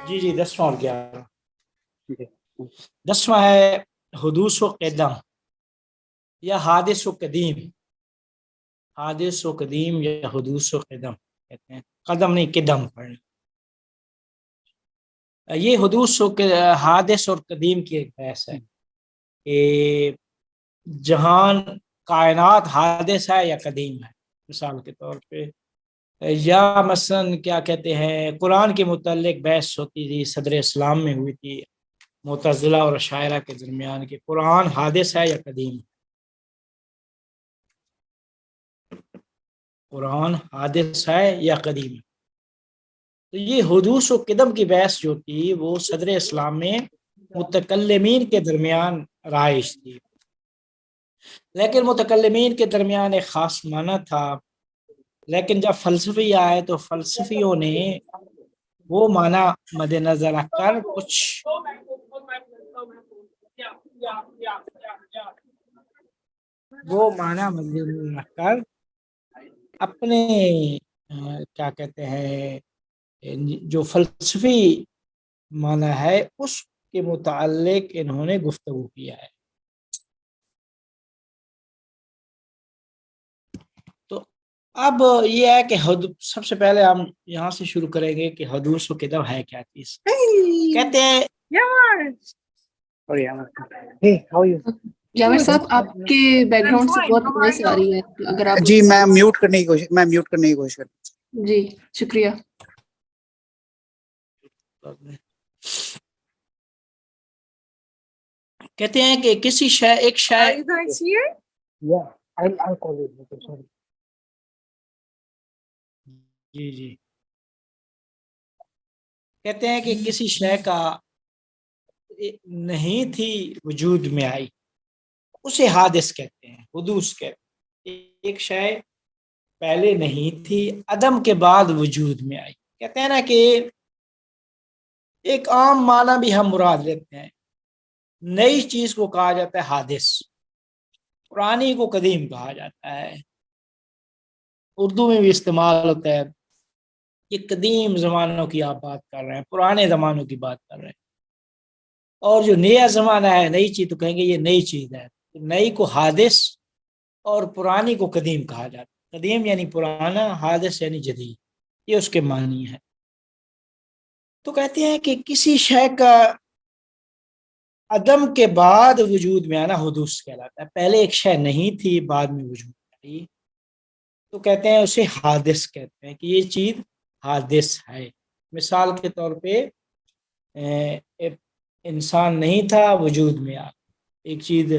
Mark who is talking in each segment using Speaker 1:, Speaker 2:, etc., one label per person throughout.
Speaker 1: جی جی 10واں اور 11
Speaker 2: جی
Speaker 1: 10واں ہے حدوث و قدم یا حادث و قدیم. حادث و قدیم یا حدوث و قدم کہتے ہیں، قدم نہیں قدم پڑھنا. یہ حدوث و حادث اور قدیم کی ایک بحث ہے کہ جہان کائنات حادث ہے یا قدیم ہے. مثال کے طور پہ یا مثلا کیا کہتے ہیں، قرآن کے متعلق بحث ہوتی تھی، صدر اسلام میں ہوئی تھی معتزلہ اور اشاعرہ کے درمیان کہ قرآن حادث ہے یا قدیم. قرآن حادث ہے یا قدیم ہے. تو یہ حدوث و قدم کی بحث جو تھی وہ صدر اسلام میں متکلمین کے درمیان رائج تھی، لیکن متکلمین کے درمیان ایک خاص معنی تھا، لیکن جب فلسفی آئے تو فلسفیوں نے وہ معنی مد نظر رکھ کر کچھ اپنے کیا کہتے ہیں جو فلسفی معنی ہے اس کے متعلق انہوں نے گفتگو کیا ہے. تو اب یہ ہے کہ سب سے پہلے ہم یہاں سے شروع کریں گے کہ حدوث و قدم ہے کیا چیز. کہتے ہیں
Speaker 3: جاوید صاحب آپ کے بیک گراؤنڈ سے بہت نوائز آ رہی ہے، اگر آپ
Speaker 2: جی میں میوٹ کرنے کی کوشش کرتا ہوں.
Speaker 3: جی شکریہ.
Speaker 1: کہتے ہیں کہ کسی ایک شے جی جی کہتے ہیں کہ کسی شے کا نہیں تھی وجود میں آئی اسے حادث کہتے ہیں، حدوث کہتے ہیں. ایک شے پہلے نہیں تھی عدم کے بعد وجود میں آئی. کہتے ہیں نا کہ ایک عام معنی بھی ہم مراد لیتے ہیں، نئی چیز کو کہا جاتا ہے حادث، پرانی کو قدیم کہا جاتا ہے. اردو میں بھی استعمال ہوتا ہے کہ قدیم زمانوں کی آپ بات کر رہے ہیں، پرانے زمانوں کی بات کر رہے ہیں. اور جو نیا زمانہ ہے نئی چیز تو کہیں گے یہ نئی چیز ہے. نئی کو حادث اور پرانی کو قدیم کہا جاتا ہے. قدیم یعنی پرانا، حادث یعنی جدید، یہ اس کے معنی ہے. تو کہتے ہیں کہ کسی شے کا عدم کے بعد وجود میں آنا حدوث کہلاتا ہے. پہلے ایک شے نہیں تھی بعد میں وجود میں آئی تو کہتے ہیں اسے حادث کہتے ہیں کہ یہ چیز حادث ہے. مثال کے طور پہ انسان نہیں تھا وجود میں آ، ایک چیز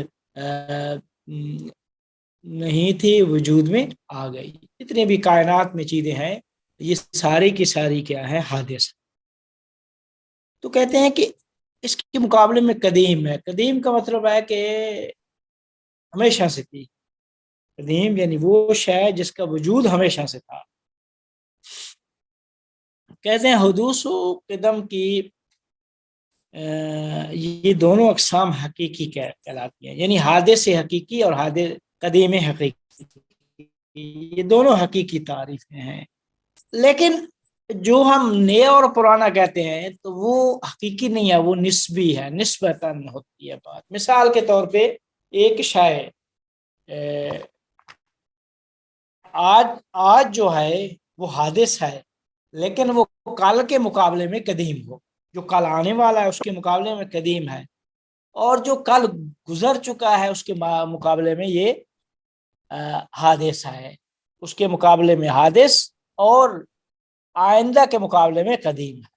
Speaker 1: نہیں تھی وجود میں آ گئی. جتنے بھی کائنات میں چیزیں ہیں یہ ساری کی ساری کیا ہے، حادث. تو کہتے ہیں کہ اس کے مقابلے میں قدیم ہے. قدیم کا مطلب ہے کہ ہمیشہ سے تھی. قدیم یعنی وہ شے جس کا وجود ہمیشہ سے تھا. کہتے ہیں حدوث و قدم کی یہ دونوں اقسام حقیقی کہلاتی ہیں، یعنی حادث حقیقی اور حادث قدیم حقیقی، یہ دونوں حقیقی تعریفیں ہیں. لیکن جو ہم نیا اور پرانا کہتے ہیں تو وہ حقیقی نہیں ہے، وہ نسبی ہے، نسبتاً ہوتی ہے بات. مثال کے طور پہ ایک شے آج جو ہے وہ حادث ہے لیکن وہ کل کے مقابلے میں قدیم ہو، جو کل آنے والا ہے اس کے مقابلے میں قدیم ہے، اور جو کل گزر چکا ہے اس کے مقابلے میں یہ حادث ہے. اس کے مقابلے میں حادث اور آئندہ کے مقابلے میں قدیم ہے.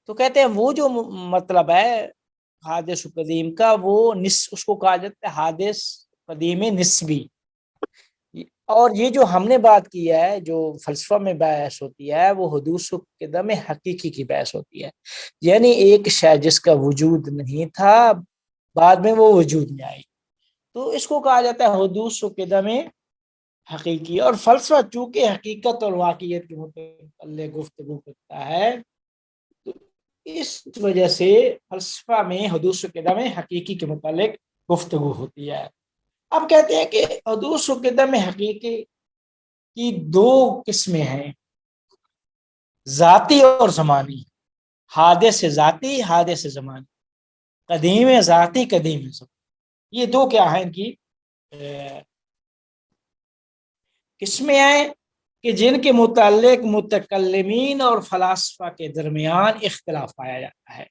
Speaker 1: تو کہتے ہیں وہ جو مطلب ہے حادث و قدیم کا وہ اس کو کہا جاتا ہے حادث قدیم نسبی. اور یہ جو ہم نے بات کی ہے جو فلسفہ میں بحث ہوتی ہے وہ حدوث و قدم حقیقی کی بحث ہوتی ہے، یعنی ایک شے جس کا وجود نہیں تھا بعد میں وہ وجود میں آئی تو اس کو کہا جاتا ہے حدوث و قدم حقیقی. اور فلسفہ چونکہ حقیقت اور واقعیت کے متعلق گفتگو کرتا ہے تو اس وجہ سے فلسفہ میں حدوث و قدم حقیقی کے متعلق گفتگو ہوتی ہے. اب کہتے ہیں کہ حدوث و قدم حقیقی کی دو قسمیں ہیں، ذاتی اور زمانی. حادث ذاتی، حادث زمانی، قدیم ذاتی، قدیم زمانی، یہ دو کیا ہیں ان کی قسمیں ہیں کہ جن کے متعلق متکلمین اور فلاسفہ کے درمیان اختلاف پایا جاتا ہے،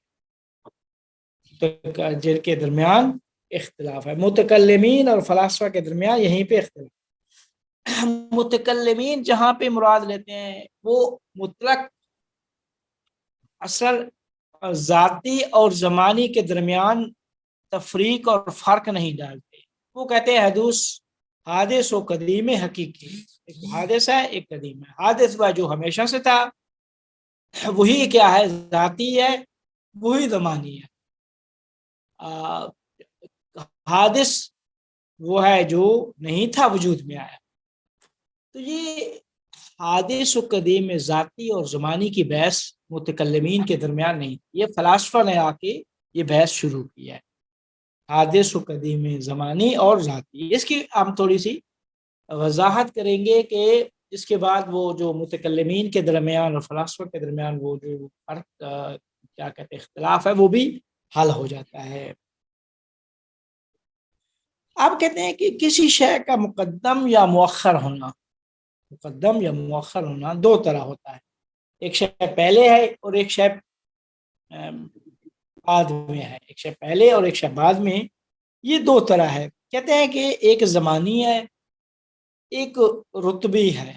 Speaker 1: جن کے درمیان اختلاف ہے، متکلمین اور فلاسفہ کے درمیان یہیں پہ اختلاف۔ متکلمین جہاں پہ مراد لیتے ہیں وہ مطلق اصل ذاتی اور زمانی کے درمیان تفریق اور فرق نہیں ڈالتے، وہ کہتے ہیں حادث و قدیم حقیقی، ایک حادث ہے ایک قدیم ہے۔ حادث وہ جو ہمیشہ سے تھا، وہی کیا ہے ذاتی ہے، وہی زمانی ہے۔ حادث وہ ہے جو نہیں تھا وجود میں آیا۔ تو یہ حادث و قدیم ذاتی اور زمانی کی بحث متکلمین کے درمیان نہیں، یہ فلاسفہ نے آ کے یہ بحث شروع کی ہے، حادث و قدیم زمانی اور ذاتی۔ اس کی ہم تھوڑی سی وضاحت کریں گے کہ اس کے بعد وہ جو متکلمین کے درمیان اور فلاسفہ کے درمیان وہ جو فرق کیا کہتے ہیں اختلاف ہے وہ بھی حل ہو جاتا ہے۔ آپ کہتے ہیں کہ کسی شے کا مقدم یا مؤخر ہونا، مقدم یا مؤخر ہونا دو طرح ہوتا ہے، ایک شے پہلے ہے اور ایک شے بعد میں ہے، ایک شے پہلے اور ایک شے بعد میں، یہ دو طرح ہے۔ کہتے ہیں کہ ایک زمانی ہے ایک رتبی ہے۔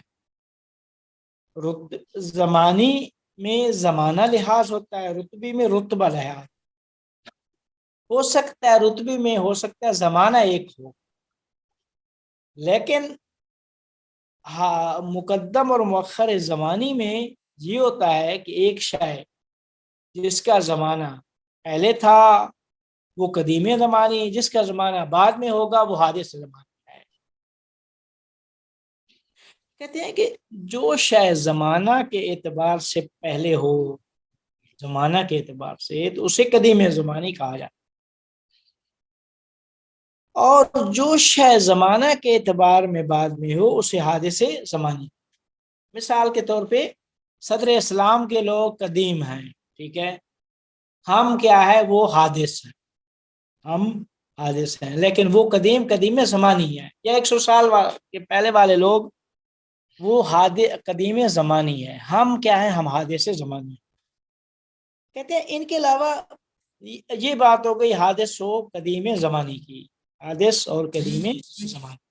Speaker 1: زمانی میں زمانہ لحاظ ہوتا ہے، رتبی میں رتبہ لحاظ ہو سکتا ہے، رتبی میں ہو سکتا ہے زمانہ ایک ہو، لیکن مقدم اور مؤخر زمانی میں یہ ہوتا ہے کہ ایک شے جس کا زمانہ پہلے تھا وہ قدیم زمانی، جس کا زمانہ بعد میں ہوگا وہ حادث زمانی ہے۔ کہتے ہیں کہ جو شے زمانہ کے اعتبار سے پہلے ہو، زمانہ کے اعتبار سے، تو اسے قدیم زمانی کہا جاتا ہے، اور جو شے زمانہ کے اعتبار میں بعد میں ہو اسے حادث زمانی۔ مثال کے طور پہ صدر اسلام کے لوگ قدیم ہیں، ٹھیک ہے، ہم کیا ہے وہ حادث ہیں، ہم حادث ہیں، لیکن وہ قدیم زمانی ہے، یا 100 سال کے پہلے والے لوگ وہ قدیم زمانی ہے، ہم کیا ہیں ہم حادث زمانی ہیں۔ کہتے ہیں ان کے علاوہ یہ بات ہو گئی حادث و قدیم زمانی کی، حادث اور قدیم زمانی،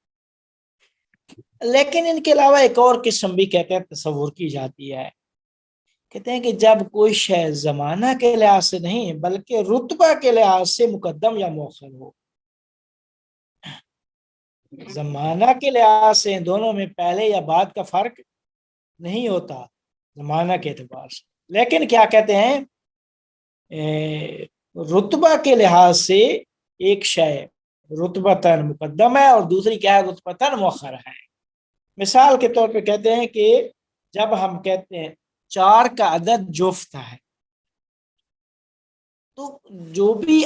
Speaker 1: لیکن ان کے علاوہ ایک اور قسم بھی کہتے ہیں تصور کی جاتی ہے۔ کہتے ہیں کہ جب کوئی شے زمانہ کے لحاظ سے نہیں بلکہ رتبہ کے لحاظ سے مقدم یا مؤخر ہو، زمانہ کے لحاظ سے دونوں میں پہلے یا بعد کا فرق نہیں ہوتا زمانہ کے اعتبار سے، لیکن کیا کہتے ہیں رتبہ کے لحاظ سے ایک شے رتبتاً مقدم ہے اور دوسری کیا ہے رتبتاً مؤخر ہے۔ مثال کے طور پہ کہتے ہیں کہ جب ہم کہتے ہیں 4 کا عدد جفت ہے، تو جو بھی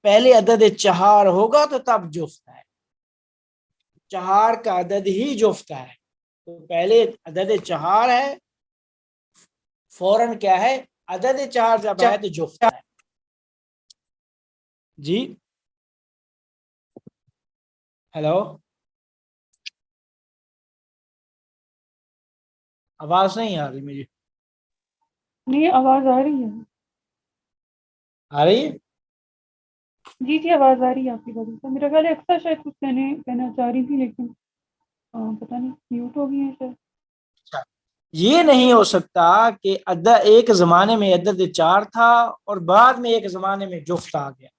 Speaker 1: پہلے عدد 4 ہوگا تو تب جفت ہے، 4 کا عدد ہی جفت ہے، تو پہلے عدد 4 ہے، فوراً کیا ہے عدد 4 جب ہے تو جفت ہے۔ جی ہیلو، آواز نہیں آ رہی مجھے؟
Speaker 4: نہیں آواز آ رہی ہے،
Speaker 1: آ رہی ہے؟
Speaker 4: جی جی آواز آ رہی ہے آپ کی وجہ سے، میرا خیال ہے اکثر شاید کچھ کہنا چاہ رہی تھی لیکن پتہ نہیں میوٹ ہو گئی ہیں شاید۔
Speaker 1: یہ نہیں ہو سکتا کہ ایک زمانے میں عدد 4 تھا اور بعد میں ایک زمانے میں جفت آ گیا،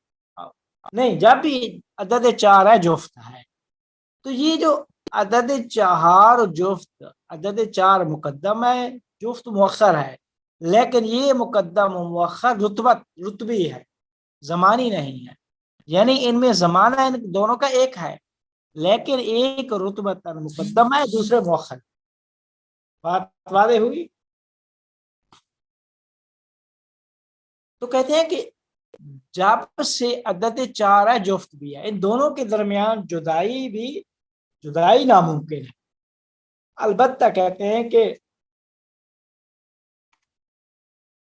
Speaker 1: نہیں، جب بھی عدد 4 ہے جفت ہے۔ تو یہ جو عدد 4 جفت، عدد 4 مقدم ہے، جفت مؤخر ہے، لیکن یہ مقدم و مؤخر رتبی ہے، زمانی نہیں ہے، یعنی ان میں زمانہ ان دونوں کا ایک ہے، لیکن ایک رتبہ مقدم ہے دوسرے مؤخر۔ بات واضح ہوئی؟ تو کہتے ہیں کہ جب سے عدد 4 ہے جفت بھی ہے، ان دونوں کے درمیان جدائی ناممکن ہے۔ البتہ کہتے ہیں کہ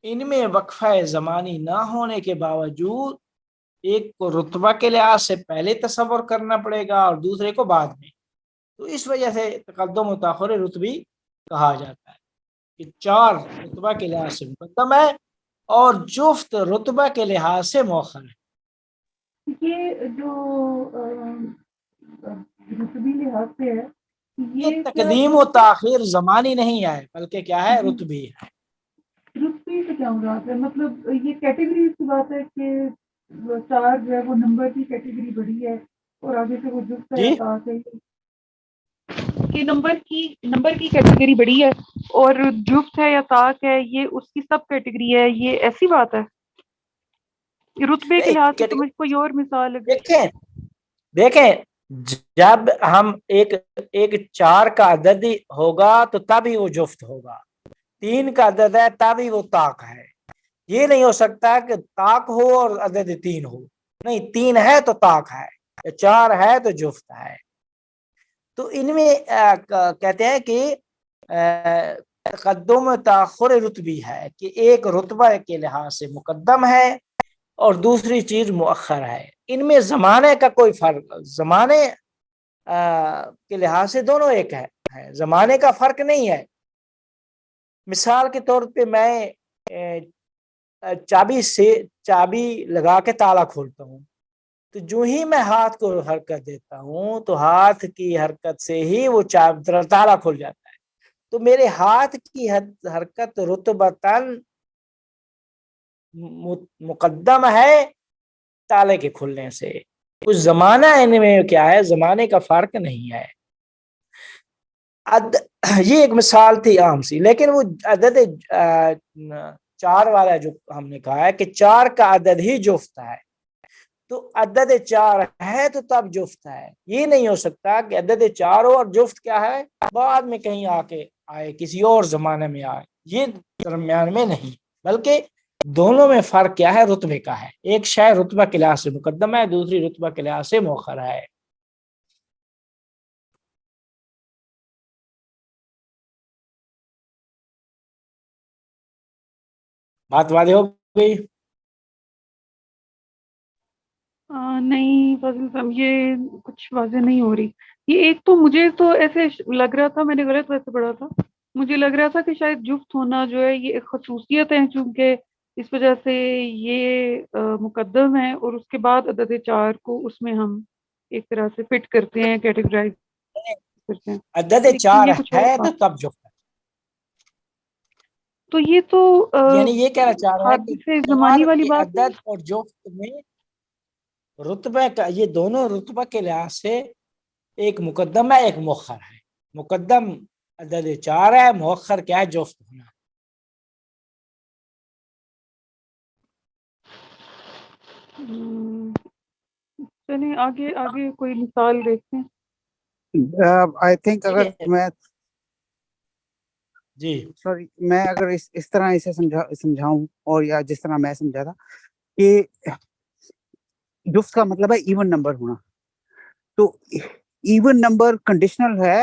Speaker 1: ان میں وقفہ زمانی نہ ہونے کے باوجود ایک کو رتبہ کے لحاظ سے پہلے تصور کرنا پڑے گا اور دوسرے کو بعد میں، تو اس وجہ سے تقدم و تاخر رتبی کہا جاتا ہے کہ 4 رتبہ کے لحاظ سے مقدم ہے اور جفت رتبہ کے لحاظ سے مؤخر ہے۔
Speaker 4: یہ جو رتبی لحاظ سے ہے
Speaker 1: یہ
Speaker 4: یہ
Speaker 1: تقدیم و تاخیر زمانی نہیں ہے بلکہ کیا ہے، رتبی ہے۔
Speaker 4: رتبی سے کیا مراد ہے؟ مطلب یہ کیٹیگری کی بات ہے کہ 4 جو ہے وہ نمبر کی کیٹیگری بڑی ہے اور آگے سے وہ جفت ہے
Speaker 1: جی
Speaker 4: یا طاق ہے کہ نمبر کی کیٹیگری بڑی ہے اور جفت ہے یا طاق ہے یہ اس کی سب کیٹیگری ہے، یہ ایسی بات ہے؟ رتبے کے لحاظ سے تو مجھے کوئی اور مثال ہے۔
Speaker 1: دیکھیں جب ہم ایک 4 کا عدد ہوگا تو تبھی وہ جفت ہوگا، 3 کا عدد ہے تبھی وہ طاق ہے۔ یہ نہیں ہو سکتا کہ طاق ہو اور عدد 3 ہو، نہیں، 3 ہے تو طاق ہے، 4 ہے تو جفت ہے۔ تو ان میں کہتے ہیں کہ تقدم تاخر رتبی ہے کہ ایک رتبہ کے لحاظ سے مقدم ہے اور دوسری چیز مؤخر ہے۔ ان میں زمانے کا کوئی فرق، زمانے کے لحاظ سے دونوں ایک ہے، زمانے کا فرق نہیں ہے۔ مثال کے طور پہ میں چابی لگا کے تالا کھولتا ہوں، تو جو ہی میں ہاتھ کو حرکت دیتا ہوں تو ہاتھ کی حرکت سے ہی وہ تالا کھل جاتا ہے۔ تو میرے ہاتھ کی حرکت رتبتاً مقدم ہے تالے کے کھلنے سے، کچھ زمانہ ان میں کیا ہے، زمانے کا فرق نہیں ہے۔ یہ ایک مثال تھی عام سی، لیکن وہ عدد 4 والا جو ہم نے کہا ہے کہ 4 کا عدد ہی جفت ہے، تو عدد 4 ہے تو تب جفت ہے۔ یہ نہیں ہو سکتا کہ عدد 4 ہو اور جفت کیا ہے بعد میں کہیں آ کے آئے، کسی اور زمانے میں آئے، یہ درمیان میں نہیں، بلکہ دونوں میں فرق کیا ہے، رتبے کا ہے۔ ایک شے رتبہ کے لحاظ سے مقدم ہے، دوسری رتبہ کے لحاظ سے مؤخر ہے۔ بات واضح ہو گئی؟
Speaker 4: نہیں فضل صاحب یہ کچھ واضح نہیں ہو رہی۔ یہ ایک تو مجھے تو ایسے لگ رہا تھا، میں نے غلط ویسے پڑھا تھا، مجھے لگ رہا تھا کہ شاید جفت ہونا جو ہے یہ ایک خصوصیت ہے، چونکہ اس وجہ سے یہ مقدم ہے اور اس کے بعد عدد 4 کو اس میں ہم ایک طرح سے فٹ کرتے ہیں، کیٹیگرائز کرتے ہیں،
Speaker 1: عدد
Speaker 4: لیکن
Speaker 1: 4
Speaker 4: یہ کچھ اور
Speaker 1: ہے تو
Speaker 4: بات۔
Speaker 1: تب جفت ہے،
Speaker 4: تو یہ تو
Speaker 1: یعنی یہ کہنا چاہ رہا ہے کہ
Speaker 4: حادثے
Speaker 1: 4
Speaker 4: زمانی والی
Speaker 1: کے
Speaker 4: بات ہے۔
Speaker 1: عدد اور جفت میں رتبہ کا، یہ دونوں رتبہ کے لحاظ سے ایک مقدم ہے ایک مؤخر ہے۔ مقدم عدد 4 ہے، مؤخر کیا ہے، جفت ہونا۔
Speaker 4: چلیں آگے کوئی مثال دیکھتے ہیں۔
Speaker 2: آئی تھنک اگر میں
Speaker 1: جی
Speaker 2: سوری میں اگر اس طرح اسے سمجھاؤں اور یا جس طرح میں سمجھا تھا کہ جفت کا مطلب ہے ایون نمبر ہونا، تو ایون نمبر کنڈیشنل ہے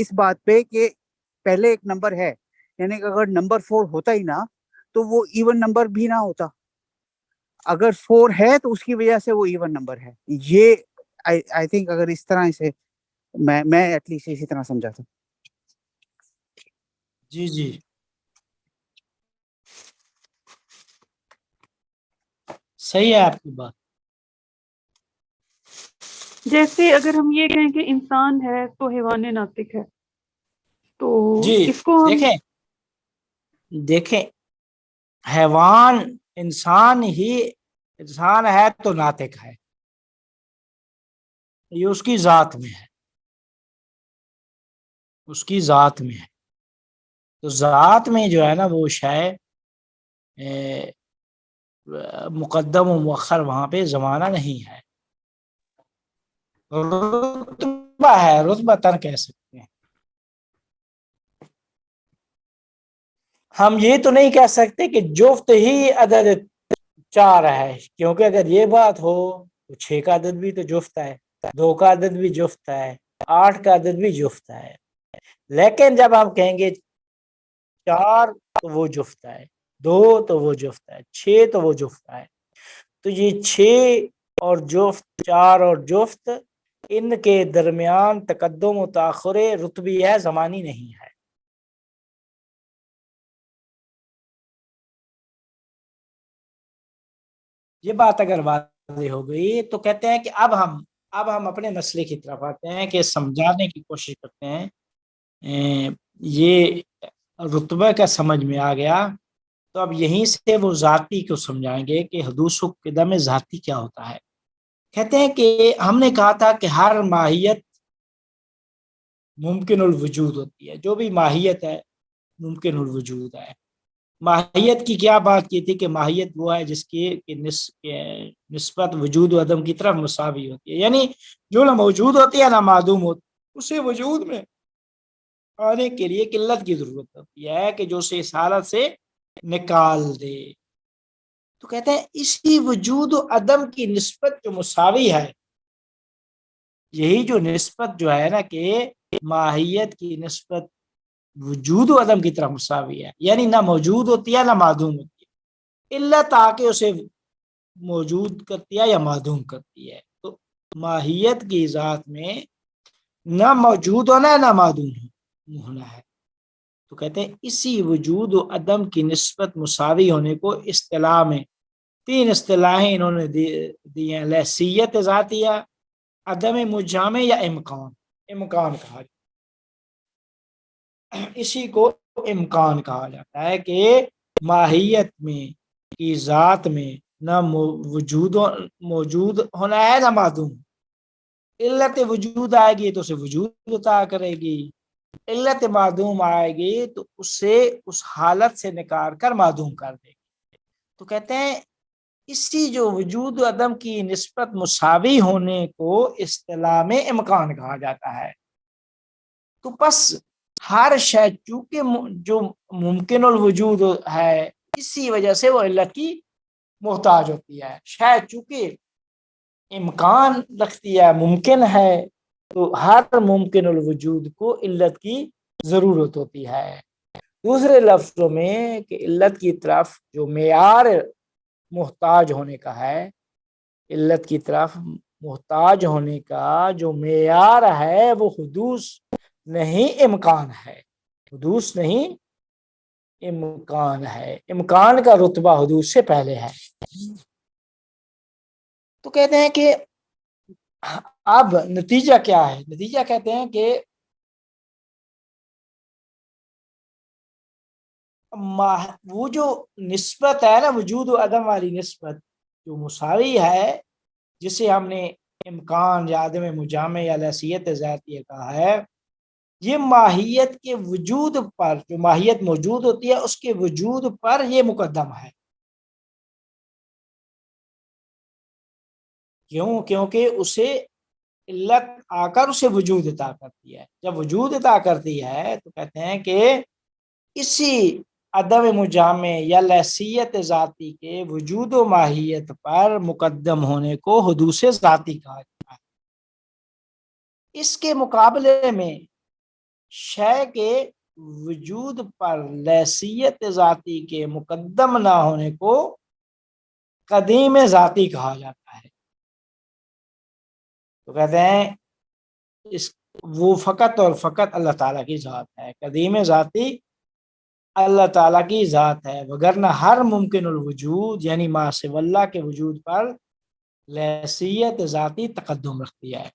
Speaker 2: اس بات پہ کہ پہلے ایک نمبر ہے، یعنی کہ اگر نمبر 4 ہوتا ہی نہ تو وہ ایون نمبر بھی نہ ہوتا، اگر 4 ہے تو اس کی وجہ سے وہ ایون نمبر ہے۔ یہ آئی تھنک اگر اس طرح اسے میں ایٹ لیسٹ اسی طرح سمجھا تھا۔
Speaker 1: جی جی صحیح ہے آپ کی بات۔
Speaker 4: جیسے اگر ہم یہ کہیں کہ انسان ہے تو حیوان ناطق ہے، تو
Speaker 1: جی
Speaker 4: اس کو ہم
Speaker 1: دیکھیں حیوان انسان ہے تو ناطق ہے، یہ اس کی ذات میں ہے، اس کی ذات میں ہے۔ تو ذات میں جو ہے نا وہ شے مقدم و مؤخر وہاں پہ زمانہ نہیں ہے، رتبہ ہے، رتبہ تر کہہ سکتے ہیں ہم۔ یہ تو نہیں کہہ سکتے کہ جفت ہی عدد 4 ہے، کیونکہ اگر یہ بات ہو تو 6 کا عدد بھی تو جفت ہے، 2 کا عدد بھی جفت ہے، 8 کا عدد بھی جفت ہے۔ لیکن جب ہم کہیں گے 4 تو وہ جفت ہے، 2 تو وہ جفت ہے، 6 تو وہ جفت ہے. تو یہ 6 اور جفت، 4 اور جفت، ان کے درمیان تقدم و تاخر رتبی ہے، زمانی نہیں ہے. یہ بات اگر واضح ہو گئی تو کہتے ہیں کہ اب ہم اپنے مسئلے کی طرف آتے ہیں کہ سمجھانے کی کوشش کرتے ہیں. یہ رتبہ کا سمجھ میں آ گیا تو اب یہیں سے وہ ذاتی کو سمجھائیں گے کہ حدوث و قدم ذاتی کیا ہوتا ہے. کہتے ہیں کہ ہم نے کہا تھا کہ ہر ماہیت ممکن الوجود ہوتی ہے، جو بھی ماہیت ہے ممکن الوجود ہے. ماہیت کی کیا بات کی تھی کہ ماہیت وہ ہے جس کی نسبت وجود و عدم کی طرف مساوی ہوتی ہے، یعنی جو نہ موجود ہوتی ہے نہ معدوم ہوتی، اسے وجود میں آنے کے لیے قلت کی ضرورت ہوتی ہے کہ جو اسے اس حالت سے نکال دے. تو کہتے ہیں اسی وجود و عدم کی نسبت جو مساوی ہے، یہی جو نسبت جو ہے نا کہ ماہیت کی نسبت وجود و عدم کی طرف مساوی ہے، یعنی نہ موجود ہوتی ہے نہ معدوم ہوتی ہے، الا تاکہ اسے موجود کرتی ہے یا معدوم کرتی ہے. تو ماہیت کی ذات میں نہ موجود ہونا ہے نہ معدوم ہونا ہے. تو کہتے ہیں اسی وجود و عدم کی نسبت مساوی ہونے کو اصطلاح میں 3 اصطلاحیں انہوں نے دی ہیں: لحسیت ذاتیہ، عدم مجامع یا امکان کہا جاتا ہے. اسی کو امکان کہا جاتا ہے کہ ماہیت میں کی ذات میں نہ موجود ہونا ہے نہ معدوم. علت وجود آئے گی تو اسے وجود عطا کرے گی، علت معدوم آئے گی تو اسے اس حالت سے نکال کر معدوم کر دے گی. تو کہتے ہیں اسی جو وجود و عدم کی نسبت مساوی ہونے کو اصطلاح میں امکان کہا جاتا ہے. تو بس ہر شے چونکہ جو ممکن الوجود ہے، اسی وجہ سے وہ علت کی محتاج ہوتی ہے. شے چونکہ امکان رکھتی ہے، ممکن ہے، تو ہر ممکن الوجود کو علت کی ضرورت ہوتی ہے. دوسرے لفظوں میں کہ علت کی طرف جو معیار محتاج ہونے کا ہے، علت کی طرف محتاج ہونے کا جو معیار ہے وہ حدوث نہیں امکان ہے، حدوث نہیں امکان ہے. امکان کا رتبہ حدوث سے پہلے ہے. تو کہتے ہیں کہ اب نتیجہ کیا ہے؟ نتیجہ کہتے ہیں کہ وہ جو نسبت ہے نا وجود و عدم والی نسبت جو مساوی ہے، جسے ہم نے امکان یا عدم مجامع یا لحسیت ذاتیہ کہا ہے، یہ ماہیت کے وجود پر، جو ماہیت موجود ہوتی ہے اس کے وجود پر یہ مقدم ہے. کیونکہ اسے علت آ کر اسے وجود عطا کرتی ہے. جب وجود عطا کرتی ہے تو کہتے ہیں کہ اسی عدم مجامع یا لحسیت ذاتی کے وجود و ماہیت پر مقدم ہونے کو حدوث ذاتی کہا جاتا ہے. اس کے مقابلے میں شے کے وجود پر لحسیت ذاتی کے مقدم نہ ہونے کو قدیم ذاتی کہا جاتا ہے. تو کہتے ہیں وہ فقط اور فقط اللہ تعالیٰ کی ذات ہے، قدیم ذاتی اللہ تعالیٰ کی ذات ہے، وگرنہ ہر ممکن الوجود یعنی ما سوی اللہ کے وجود پر لحسیت ذاتی تقدم رکھتی ہے.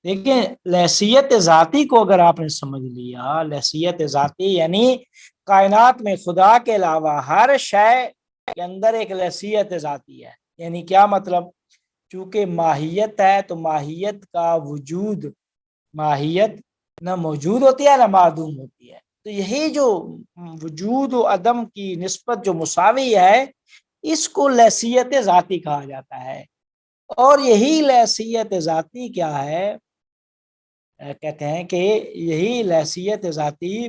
Speaker 1: دیکھیں لحسیت ذاتی کو اگر آپ نے سمجھ لیا، لحسیت ذاتی یعنی کائنات میں خدا کے علاوہ ہر شے کے اندر ایک لحسیت ذاتی ہے. یعنی کیا مطلب؟ چونکہ ماہیت ہے تو ماہیت کا وجود، ماہیت نہ موجود ہوتی ہے نہ معدوم ہوتی ہے. تو یہی جو وجود و عدم کی نسبت جو مساوی ہے، اس کو لحسیت ذاتی کہا جاتا ہے. اور یہی لحسیت ذاتی کیا ہے؟ کہتے ہیں کہ یہی لحسیت ذاتی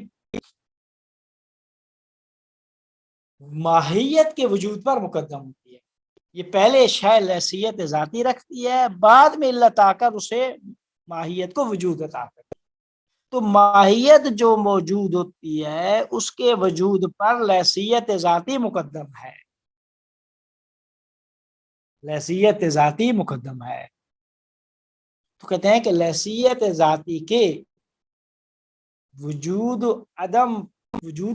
Speaker 1: ماہیت کے وجود پر مقدم ہوتی ہے. یہ پہلے شے لحسیت ذاتی رکھتی ہے، بعد میں علت آ کر اسے ماہیت کو وجود عطا کرتی ہے. تو ماہیت جو موجود ہوتی ہے اس کے وجود پر لحسیت ذاتی مقدم ہے، لحسیت ذاتی مقدم ہے۔ تو کہتے ہیں کہ لحسیت ذاتی کے وجود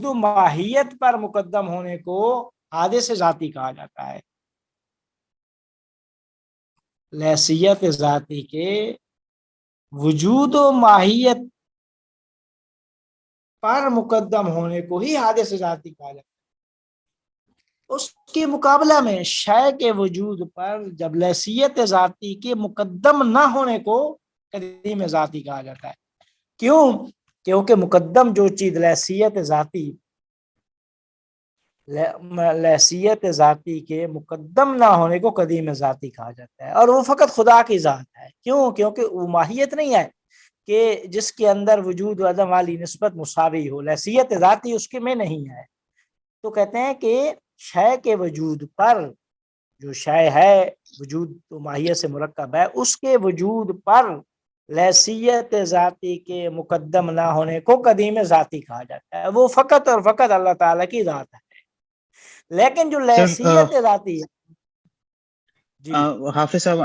Speaker 1: و ماہیت پر مقدم ہونے کو حادث ذاتی کہا جاتا ہے۔ لحسیت ذاتی کے وجود و ماہیت پر مقدم ہونے کو ہی حادث ذاتی کہا جاتا ہے۔ اس کے مقابلہ میں شے کے وجود پر جب لحسیت ذاتی کے مقدم نہ ہونے کو قدیم ذاتی کہا جاتا ہے۔ کیوں؟ کیونکہ مقدم جو چیز لحسیت ذاتی کے مقدم نہ ہونے کو قدیم ذاتی کہا جاتا ہے، اور وہ فقط خدا کی ذات ہے۔ کیوں؟ کیونکہ وہ ماہیت نہیں ہے کہ جس کے اندر وجود و عدم والی نسبت مساوی ہو، لحسیت ذاتی اس کے میں نہیں ہے۔ تو کہتے ہیں کہ شے کے وجود پر، جو شے ہے وجود تو ماہیت سے مرکب ہے، اس کے وجود پر لحسیت ذاتی کے مقدم نہ ہونے کو قدیم ذاتی کہا جاتا ہے۔ وہ فقط اور فقط اللہ تعالیٰ کی ذات ہے۔ لیکن جو لحسیت ذاتی ہے، جی
Speaker 2: حافظ صاحب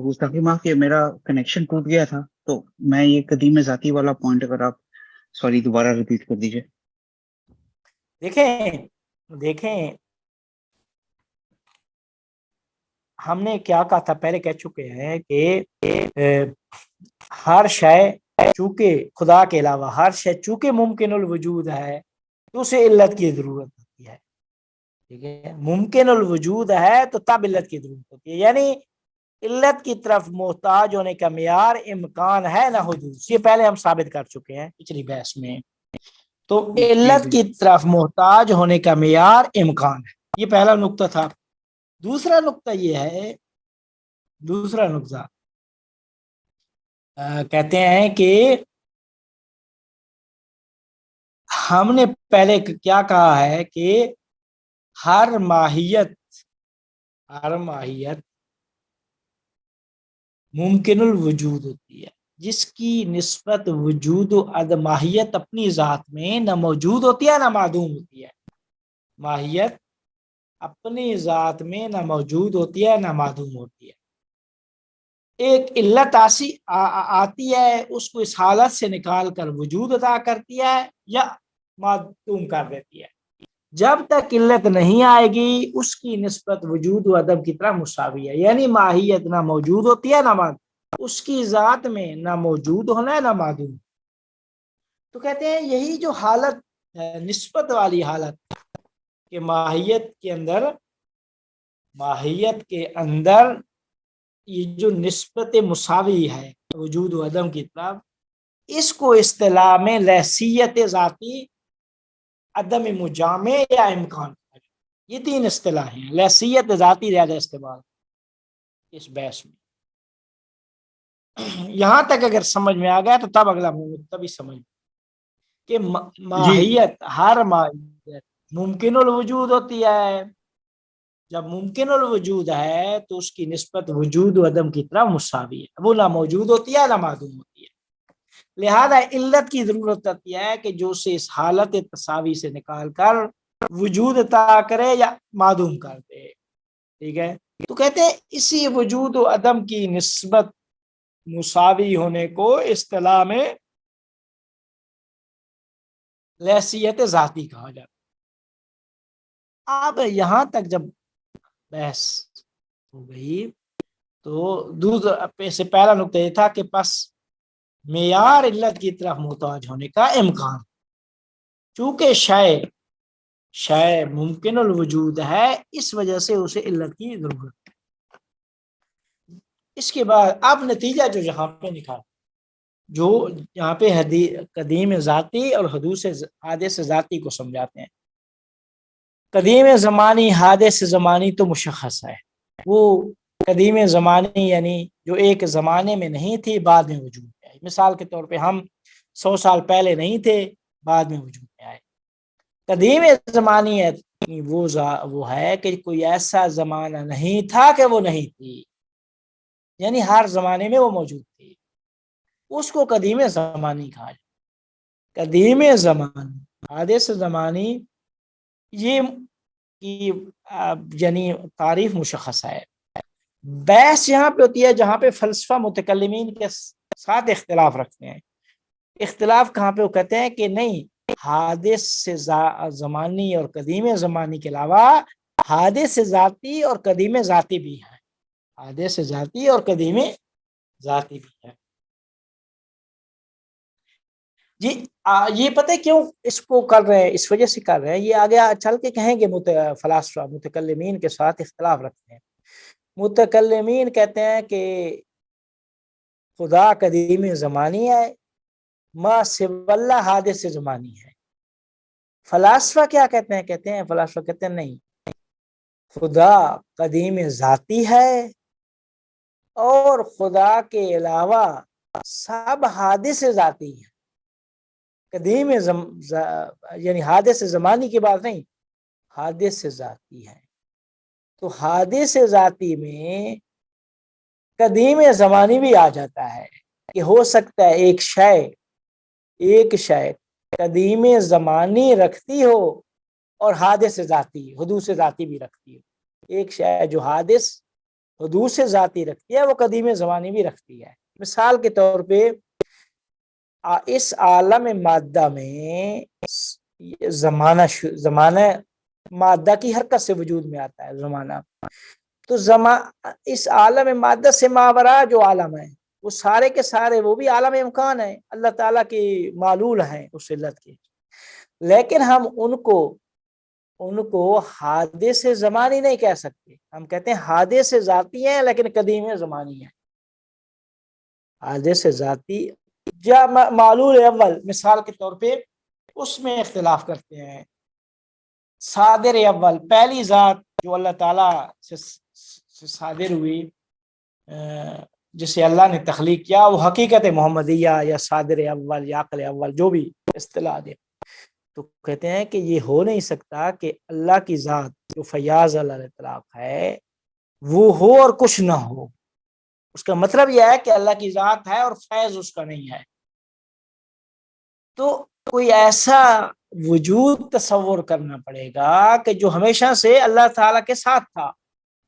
Speaker 2: گستاخی معاف کیے، میرا کنیکشن ٹوٹ گیا تھا، تو میں یہ قدیم ذاتی والا پوائنٹ اگر آپ سوری دوبارہ ریپیٹ کر دیجئے۔
Speaker 1: دیکھیں ہم نے کیا کہا تھا، پہلے کہہ چکے ہیں کہ ہر شے چونکہ خدا کے علاوہ ہر شے چونکہ ممکن الوجود ہے تو اسے علت کی ضرورت ہوتی ہے۔ ٹھیک ہے، ممکن الوجود ہے تو تب علت کی ضرورت ہوتی ہے، یعنی علت کی طرف محتاج ہونے کا معیار امکان ہے نہ حدوث۔ یہ پہلے ہم ثابت کر چکے ہیں پچھلی بحث میں۔ تو علت کی طرف محتاج ہونے کا معیار امکان ہے، یہ پہلا نقطہ تھا۔ دوسرا نقطہ یہ ہے، دوسرا نقطہ کہتے ہیں کہ ہم نے پہلے کیا کہا ہے کہ ہر ماہیت ممکن الوجود ہوتی ہے، جس کی نسبت وجود و عدم ماہیت اپنی ذات میں نہ موجود ہوتی ہے نہ معدوم ہوتی ہے۔ ماہیت اپنی ذات میں نہ موجود ہوتی ہے نہ معدوم ہوتی ہے۔ ایک علت آتی ہے، اس کو اس حالت سے نکال کر وجود عطا کرتی ہے یا معدوم کر دیتی ہے۔ جب تک علت نہیں آئے گی اس کی نسبت وجود و عدم کی طرح مساوی ہے، یعنی ماہیت نہ موجود ہوتی ہے نہ معدوم، اس کی ذات میں نہ موجود ہونا ہے نہ معدوم۔ تو کہتے ہیں یہی جو حالت ہے، نسبت والی حالت، کہ ماہیت کے اندر یہ جو نسبت مساوی ہے وجود و عدم کی طرف، اس کو اصطلاح میں لحسیت ذاتی، عدم مجامع یا امکان، یہ تین اصطلاحیں ہیں۔ لحسیت ذاتی زیادہ استعمال اس بحث میں۔ یہاں تک اگر سمجھ میں آ گیا تو تب اگلا تبھی سمجھ کہ ماہیت، ہر ماہیت ممکن الوجود ہوتی ہے۔ جب ممکن الوجود ہے تو اس کی نسبت وجود و عدم کی طرح مساوی ہے، وہ نہ موجود ہوتی ہے نہ معدوم ہوتی ہے۔ لہذا علت کی ضرورت ہوتی ہے کہ جو اسے اس حالت تساوی سے نکال کر وجود عطا کرے یا معدوم کر دے۔ ٹھیک ہے، تو کہتے ہیں اسی وجود و عدم کی نسبت مساوی ہونے کو اصطلاح میں لحسیت ذاتی کہا جاتا ہے۔ اب یہاں تک جب بحث ہو گئی تو دوسرا سے پہلا نقطہ یہ تھا کہ پس معیار علت کی طرف محتاج ہونے کا امکان، چونکہ شے ممکن الوجود ہے اس وجہ سے اسے علت کی ضرورت ہے۔ اس کے بعد اب نتیجہ جو یہاں پہ نکالا، جو یہاں پہ قدیم ذاتی اور حادث ذاتی کو سمجھاتے ہیں۔ قدیم زمانی، حادث زمانی تو مشخص ہے، وہ قدیم زمانی یعنی جو ایک زمانے میں نہیں تھی بعد میں وجود میں آئی۔ مثال کے طور پہ ہم 100 سال پہلے نہیں تھے، بعد میں وجود میں آئے۔ قدیم زمانی ہے وہ ہے کہ کوئی ایسا زمانہ نہیں تھا کہ وہ نہیں تھی، یعنی ہر زمانے میں وہ موجود تھی۔ اس کو قدیم زمانی کہا جائے. قدیم زمانی، حادث زمانی، یہ کی یعنی تعریف مشخص ہے. بحث یہاں پہ ہوتی ہے جہاں پہ فلسفہ متکلمین کے ساتھ اختلاف رکھتے ہیں. اختلاف کہاں پہ؟ وہ کہتے ہیں کہ نہیں، حادث سے زمانی اور قدیم زمانی کے علاوہ حادث ذاتی اور قدیم ذاتی بھی ہیں. حادث ذاتی اور قدیم ذاتی بھی ہے. جی یہ پتہ ہے کیوں اس کو کر رہے ہیں؟ اس وجہ سے کر رہے ہیں، یہ آگے چل کے کہیں گے. فلاسفہ متکلمین کے ساتھ اختلاف رکھتے ہیں. متکلمین کہتے ہیں کہ خدا قدیم زمانی ہے، ما سوى اللہ حادث زمانی ہے. فلاسفہ کیا کہتے ہیں؟ فلاسفہ کہتے ہیں نہیں، خدا قدیم ذاتی ہے اور خدا کے علاوہ سب حادث ذاتی ہیں. قدیم یعنی حادث زمانی کی بات نہیں، حادث ذاتی ہے. تو حادث ذاتی میں قدیم زمانی بھی آ جاتا ہے کہ ہو سکتا ہے ایک شے قدیم زمانی رکھتی ہو اور حادث ذاتی، حدوث ذاتی بھی رکھتی ہو. ایک شے جو حادث حدوث ذاتی رکھتی ہے وہ قدیم زمانی بھی رکھتی ہے. مثال کے طور پہ اس عالم مادہ میں زمانہ مادہ کی حرکت سے وجود میں آتا ہے زمانہ. تو اس عالم مادہ سے ماورا جو عالم ہے وہ سارے کے سارے وہ بھی عالم امکان ہے، اللہ تعالیٰ کی معلول ہیں اس علت کے. لیکن ہم ان کو حادث زمانی نہیں کہہ سکتے. ہم کہتے ہیں حادث ذاتی ہیں لیکن قدیم زمانی ہیں. حادث ذاتی یا معلول اول مثال کے طور پہ اس میں اختلاف کرتے ہیں. صادر اول، پہلی ذات جو اللہ تعالیٰ سے صادر ہوئی، جسے اللہ نے تخلیق کیا، وہ حقیقت محمدیہ یا صادر اول یا عقل اول جو بھی اصطلاح دے. تو کہتے ہیں کہ یہ ہو نہیں سکتا کہ اللہ کی ذات جو فیاض الاطلاق ہے وہ ہو اور کچھ نہ ہو. اس کا مطلب یہ ہے کہ اللہ کی ذات ہے اور فیض اس کا نہیں ہے. تو کوئی ایسا وجود تصور کرنا پڑے گا کہ جو ہمیشہ سے اللہ تعالیٰ کے ساتھ تھا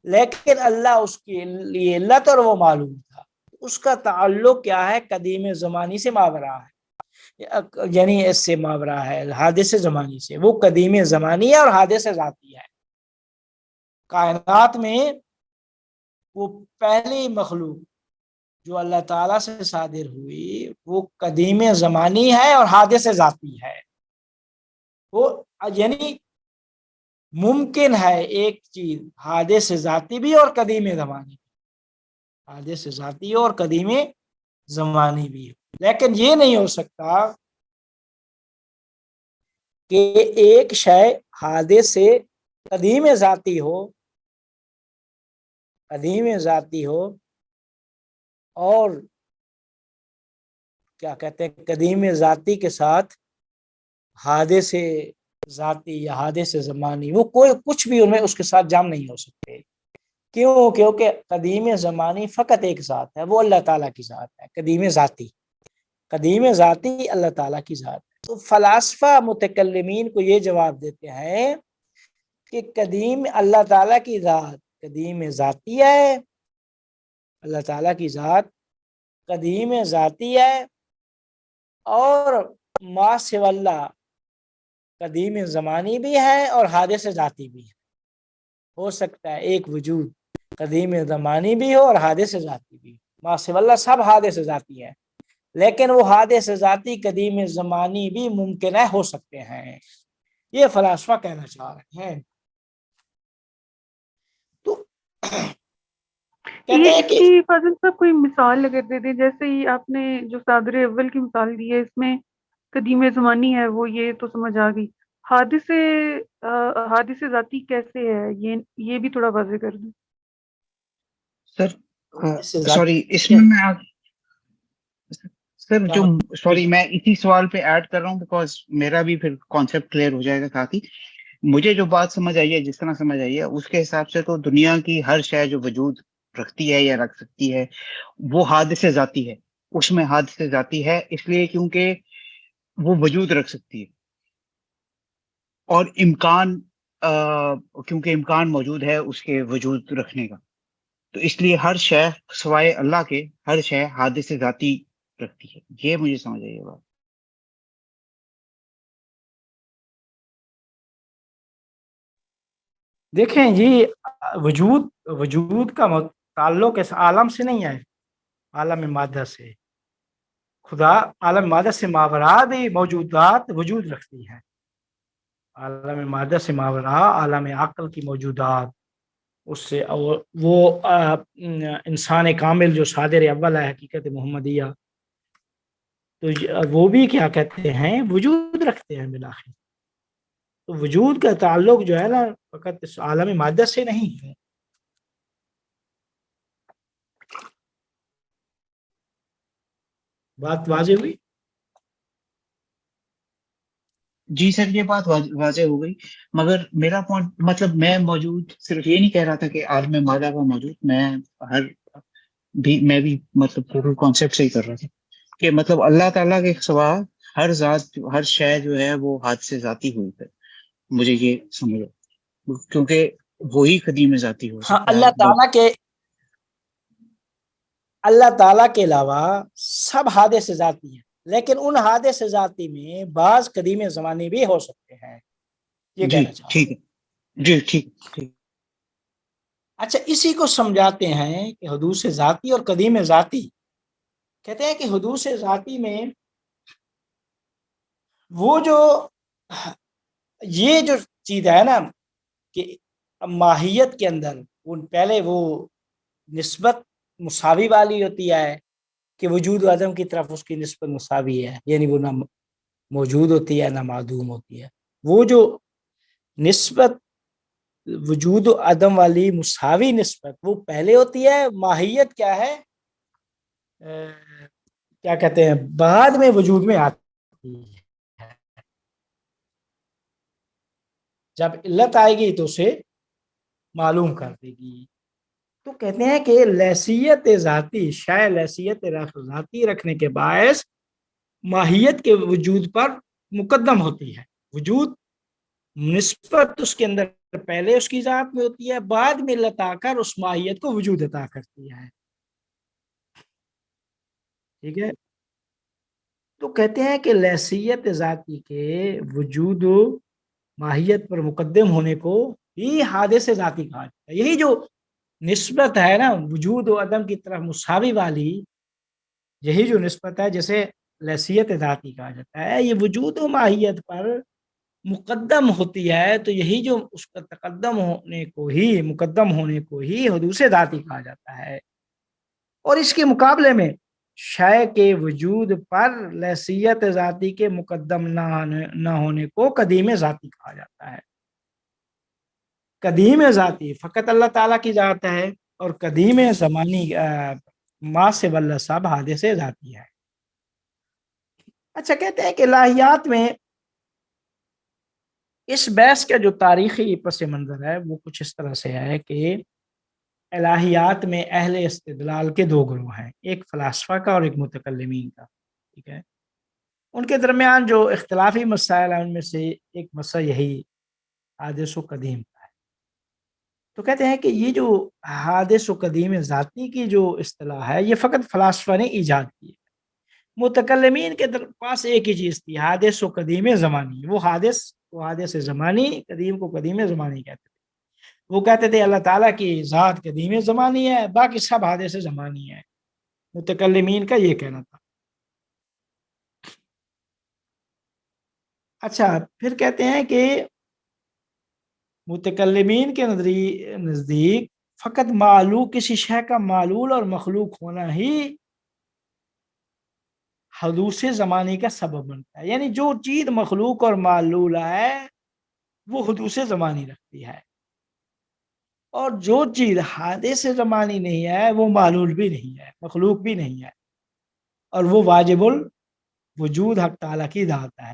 Speaker 1: لیکن اللہ اس کے لیے علت اور وہ معلوم تھا. اس کا تعلق کیا ہے؟ قدیم زمانی سے ماورا ہے، یعنی اس سے ماورا ہے حادث زمانی سے. وہ قدیم زمانی ہے اور حادث ذاتی ہے. کائنات میں وہ پہلی مخلوق جو اللہ تعالیٰ سے صادر ہوئی وہ قدیم زمانی ہے اور حادث ذاتی ہے. وہ یعنی ممکن ہے ایک چیز حادث ذاتی بھی اور قدیم زمانی بھی، حادث ذاتی اور قدیم زمانی بھی، لیکن یہ نہیں ہو سکتا کہ ایک شے حادث قدیم ذاتی ہو اور کیا کہتے ہیں قدیم ذاتی کے ساتھ حادث ذاتی یا حادث زمانی، وہ کوئی کچھ بھی ان میں اس کے ساتھ جام نہیں ہو سکتے. کیوں؟ کیونکہ قدیم زمانی فقط ایک ذات ہے، وہ اللہ تعالیٰ کی ذات ہے. قدیم ذاتی اللہ تعالیٰ کی ذات ہے. تو فلاسفہ متکلمین کو یہ جواب دیتے ہیں کہ قدیم اللہ تعالیٰ کی ذات قدیم ذاتی ہے، اللہ تعالیٰ کی ذات قدیم ذاتی ہے اور ما سوى اللہ قدیم زمانی بھی ہے اور حادث ذاتی بھی ہے. ہو سکتا ہے ایک وجود قدیم زمانی بھی ہو اور حادث ذاتی بھی. ما سوى اللہ سب حادث ذاتی ہے لیکن وہ حادث ذاتی قدیم زمانی بھی ممکن ہے، ہو سکتے ہیں. یہ فلاسفہ کہنا چاہ رہے ہیں. تو کہتے ہیں کہ
Speaker 4: فاضل صاحب کوئی مثال اگر دے دیں، جیسے ہی آپ نے جو صادر اول کی مثال دی ہے اس میں قدیم زمانی ہے، وہ یہ تو سمجھ آ گئی. حادث ذاتی کیسے ہے، یہ بھی تھوڑا واضح کر دیں.
Speaker 2: سوری اس میں سر جو سوری میں اسی سوال پہ ایڈ کر رہا ہوں بیکاز میرا بھی پھر کانسیپٹ کلیئر ہو جائے گا ساتھ ہی. مجھے جو بات سمجھ آئی ہے، جس طرح سمجھ آئی ہے، اس کے حساب سے تو دنیا کی ہر شے جو وجود رکھتی ہے یا رکھ سکتی ہے وہ حادث ذاتی ہے. اس میں حادث ذاتی ہے، اس لیے کیونکہ وہ وجود رکھ سکتی ہے، اور امکان کیونکہ امکان موجود ہے اس کے وجود رکھنے کا، تو اس لیے ہر شے سوائے اللہ کے ہر شے حادث ذاتی رکھتی ہے. یہ مجھے سمجھ آئی یہ بات.
Speaker 1: دیکھیں جی، وجود کا تعلق اس عالم سے نہیں ہے، عالم مادہ سے. خدا عالم مادہ سے ماورا بھی موجودات وجود رکھتی ہے. عالم مادہ سے ماورا عالم عقل کی موجودات، اس سے وہ انسان کامل جو صادر اول ہے حقیقت محمدیہ، تو وہ بھی کیا کہتے ہیں، وجود رکھتے ہیں بالآخر. تو وجود کا تعلق جو ہے نا فقط اس عالم مادہ سے نہیں ہے. بات واضح ہوئی؟
Speaker 2: جی سر، یہ بات واضح ہو گئی، مگر میرا پوائنٹ مطلب میں موجود صرف یہ نہیں کہہ رہا تھا کہ عالم مادہ کا موجود، میں بھی مطلب پورا کانسیپٹ سے ہی کر رہا تھا کہ مطلب اللہ تعالیٰ کے سوا ہر ذات ہر شے جو ہے وہ حد سے ذاتی ہوئی ہے. مجھے یہ سمجھو، کیونکہ وہی قدیم ذاتی ہو
Speaker 1: ہاں،
Speaker 2: سکتا ہے.
Speaker 1: اللہ تعالیٰ کے علاوہ سب حادث ذاتی ہیں، لیکن ان حادث ذاتی میں بعض قدیم زمانے بھی ہو سکتے ہیں. یہ
Speaker 2: جی
Speaker 1: کہنا چاہ رہا ہوں.
Speaker 2: ٹھیک ہے، جی ٹھیک.
Speaker 1: اچھا، اسی کو سمجھاتے ہیں کہ حدوث ذاتی اور قدیم ذاتی. کہتے ہیں کہ حدوث ذاتی میں وہ جو یہ جو چیز ہے نا کہ ماہیت کے اندر پہلے وہ نسبت مساوی والی ہوتی ہے کہ وجود و عدم کی طرف اس کی نسبت مساوی ہے، یعنی وہ نہ موجود ہوتی ہے نہ معدوم ہوتی ہے. وہ جو نسبت وجود و عدم والی مساوی نسبت وہ پہلے ہوتی ہے. ماہیت کیا ہے، کیا کہتے ہیں، بعد میں وجود میں آتی ہے. جب علت آئے گی تو اسے معلوم کر دے گی. تو کہتے ہیں کہ لحسیت ذاتی، شاید لحسیت ذاتی رکھنے کے باعث ماہیت کے وجود پر مقدم ہوتی ہے. وجود نسبت اس کے اندر پہلے اس کی ذات میں ہوتی ہے، بعد میں علت آ کر اس ماہیت کو وجود عطا کرتی ہے. ٹھیک ہے. تو کہتے ہیں کہ لحسیت ذاتی کے وجود و ماہیت پر مقدم ہونے کو ہی حادث ذاتی کہا جاتا ہے. یہی جو نسبت ہے نا وجود و عدم کی طرف مساوی والی، یہی جو نسبت ہے جیسے لحسیت ذاتی کہا جاتا ہے، یہ وجود و ماہیت پر مقدم ہوتی ہے. تو یہی جو اس کا مقدم ہونے کو ہی حدوث ذاتی کہا جاتا ہے. اور اس کے مقابلے میں شے کے وجود پر لحسیت ذاتی کے مقدم نہ ہونے کو قدیم ذاتی کہا جاتا ہے. قدیم ذاتی فقط اللہ تعالیٰ کی ذات ہے، اور قدیم زمانی ما سے واللہ سب حادث ذاتی ہے. اچھا، کہتے ہیں کہ الہیات میں اس بحث کا جو تاریخی پس منظر ہے وہ کچھ اس طرح سے ہے کہ الہیات میں اہل استدلال کے دو گروہ ہیں، ایک فلاسفہ کا اور ایک متکلمین کا. ٹھیک ہے. ان کے درمیان جو اختلافی مسائل ہیں ان میں سے ایک مسئلہ یہی حادث و قدیم کا ہے. تو کہتے ہیں کہ یہ جو حادث و قدیم ذاتی کی جو اصطلاح ہے یہ فقط فلاسفہ نے ایجاد کی ہے. متکلمین کے پاس ایک ہی چیز تھی، حادث و قدیم زمانی. وہ حادث کو حادث زمانی، قدیم کو قدیم زمانی کہتے تھے. وہ کہتے تھے اللہ تعالیٰ کی ذات قدیم زمانی ہے، باقی سب حادث زمانی ہے. متکلمین کا یہ کہنا تھا. اچھا، پھر کہتے ہیں کہ متکلمین کے نزدیک فقط معلوم کسی شے کا معلول اور مخلوق ہونا ہی حدوث زمانی کا سبب بنتا ہے. یعنی جو چیز مخلوق اور معلول ہے وہ حدوث زمانی رکھتی ہے، اور جو چیز حادث زمانی نہیں ہے وہ معلول بھی نہیں ہے، مخلوق بھی نہیں ہے، اور وہ واجب الوجود حق تعالیٰ کی ذات ہے.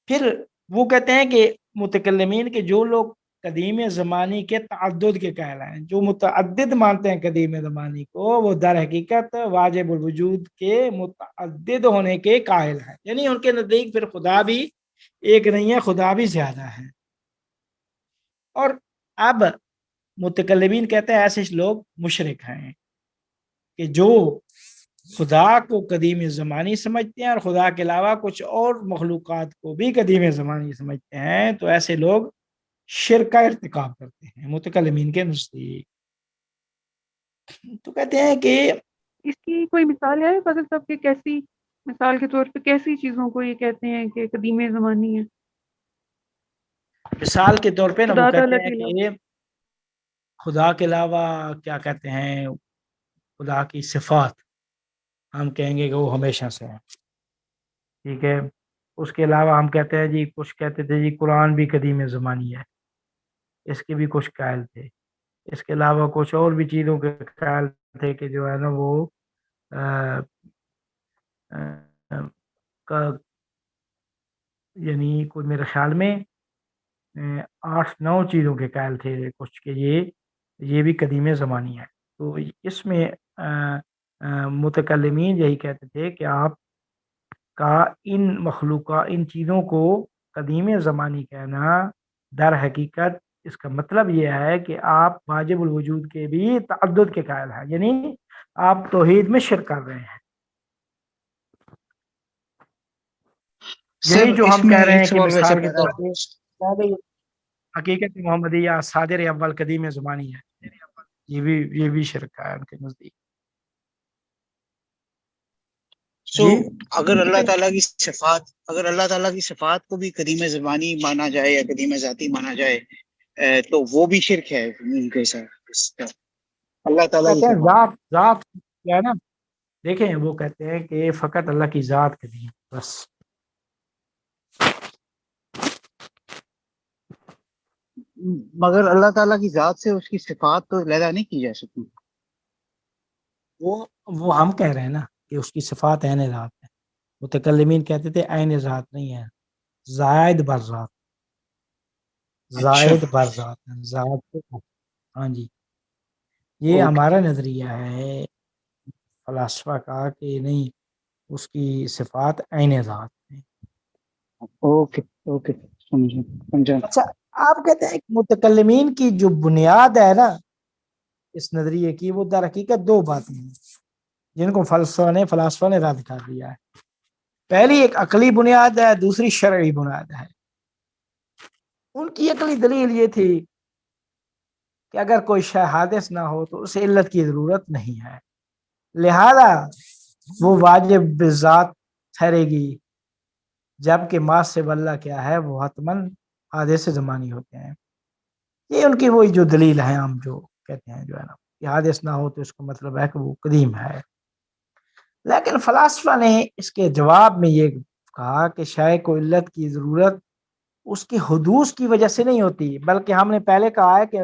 Speaker 1: پھر وہ کہتے ہیں کہ متکلمین کے جو لوگ قدیم زمانی کے تعدد کے قائل ہیں. جو متعدد مانتے ہیں قدیم زمانی کو وہ در حقیقت واجب الوجود کے متعدد ہونے کے قائل ہیں. یعنی ان کے نزدیک پھر خدا بھی ایک نہیں ہے، خدا بھی زیادہ ہے. اور اب متکلمین کہتے ہیں ایسے لوگ مشرک ہیں کہ جو خدا کو قدیم زمانی سمجھتے ہیں اور خدا کے علاوہ کچھ اور مخلوقات کو بھی قدیم زمانی سمجھتے ہیں. تو ایسے لوگ شرک کا ارتکاب کرتے ہیں متکلمین کے نزدیک. تو کہتے ہیں کہ
Speaker 4: اس کی کوئی مثال ہے فضل صاحب کہ کیسی، مثال کے طور پہ کیسی چیزوں کو یہ کہتے ہیں کہ قدیم زمانی ہے؟
Speaker 1: مثال کے طور پہ نا وہ
Speaker 4: خدا
Speaker 1: کہتے
Speaker 4: تعالیٰ
Speaker 1: ہیں
Speaker 4: کے
Speaker 1: کہ
Speaker 4: علاوہ
Speaker 1: خدا کے علاوہ کیا کہتے ہیں، خدا کی صفات ہم کہیں گے کہ وہ ہمیشہ سے ہے. ٹھیک ہے. اس کے علاوہ ہم کہتے ہیں جی، کچھ کہتے تھے جی قرآن بھی قدیم زمانی ہے، اس کے بھی کچھ قائل تھے. اس کے علاوہ کچھ اور بھی چیزوں کے قائل تھے کہ جو ہے نا وہ یعنی کوئی میرے خیال میں 8-9 چیزوں کے قائل تھے کچھ کہ یہ بھی قدیم زمانی ہے. تو اس میں متکلمین یہی کہتے تھے کہ آپ کا ان چیزوں کو قدیم زمانی کہنا در حقیقت اس کا مطلب یہ ہے کہ آپ واجب الوجود کے بھی تعدد کے قائل ہیں، یعنی آپ توحید میں شرک کر رہے ہیں. یہی جو ہم کہہ رہے ہیں کہ مثال کے طور پہ حقیقت محمدیہ صادر اول قدیم زمانی ہے، یہ بھی شرک ہے ان کے نزدیک.
Speaker 2: سو اگر اللہ تعالیٰ کی صفات کو بھی قدیم زمانی مانا جائے یا قدیم ذاتی مانا جائے تو وہ بھی شرک ہے ان کے ساتھ. اللہ تعالیٰ کی
Speaker 1: ذات کیا ہے نا، دیکھیں وہ کہتے ہیں کہ فقط اللہ کی ذات قدیم بس.
Speaker 2: مگر اللہ تعالیٰ کی ذات سے اس کی صفات تو علیحدہ نہیں کی جا سکتی.
Speaker 1: وہ ہم کہہ رہے ہیں نا کہ اس کی صفات عین ذات ہے. متکلمین کہتے تھے عین ذات نہیں ہے، زائد بر ذات، زائد بر ذات ہے، ذات. ہاں جی، یہ ہمارا نظریہ ہے فلاسفہ کا کہ نہیں، اس کی صفات عین ذات ہے.
Speaker 2: اوکے سمجھا.
Speaker 1: اچھا، آپ کہتے ہیں کہ متکلمین کی جو بنیاد ہے نا اس نظریے کی، وہ در حقیقت 2 باتیں ہیں جن کو فلاسفہ نے رد کر دیا ہے. پہلی ایک عقلی بنیاد ہے، دوسری شرعی بنیاد ہے. ان کی عقلی دلیل یہ تھی کہ اگر کوئی شے حادث نہ ہو تو اسے علت کی ضرورت نہیں ہے، لہذا وہ واجب بذات ٹھہرے گی، جبکہ ما سوی اللہ کیا ہے وہ حتماً حادث زمانی ہوتے ہیں. یہ ان کی وہی جو دلیل ہے، ہم جو کہتے ہیں جو ہے نا کہ حادث نہ ہو تو اس کا مطلب ہے کہ وہ قدیم ہے. لیکن فلاسفہ نے اس کے جواب میں یہ کہا کہ شے کو علت کی ضرورت اس کی حدوث کی وجہ سے نہیں ہوتی، بلکہ ہم نے پہلے کہا ہے کہ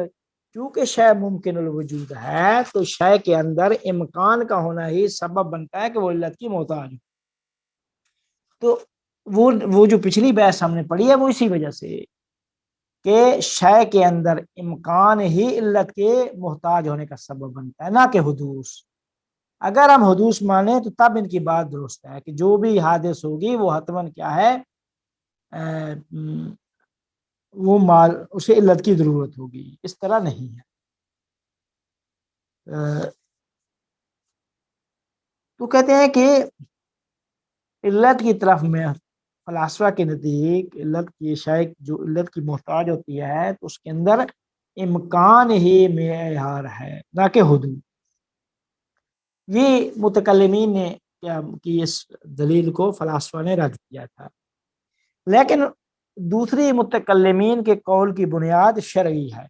Speaker 1: چونکہ شے ممکن الوجود ہے تو شے کے اندر امکان کا ہونا ہی سبب بنتا ہے کہ وہ علت کی محتاج ہو. تو وہ جو پچھلی بحث ہم نے پڑھی ہے وہ اسی وجہ سے کہ شے کے اندر امکان ہی علت کے محتاج ہونے کا سبب بنتا ہے، نہ کہ حدوث. اگر ہم حدوث مانیں تو تب ان کی بات درست ہے کہ جو بھی حادث ہوگی وہ حتماً کیا ہے، وہ مال اسے علت کی ضرورت ہوگی. اس طرح نہیں ہے. تو کہتے ہیں کہ علت کی طرف میں فلاسفہ کے نزدیک علت کی شے جو علت کی محتاج ہوتی ہے تو اس کے اندر امکان ہی معیار ہے، نہ کہ حدود. یہ متکلمین نے کی اس دلیل کو فلاسفہ نے رد کیا تھا. لیکن دوسری متکلمین کے قول کی بنیاد شرعی ہے،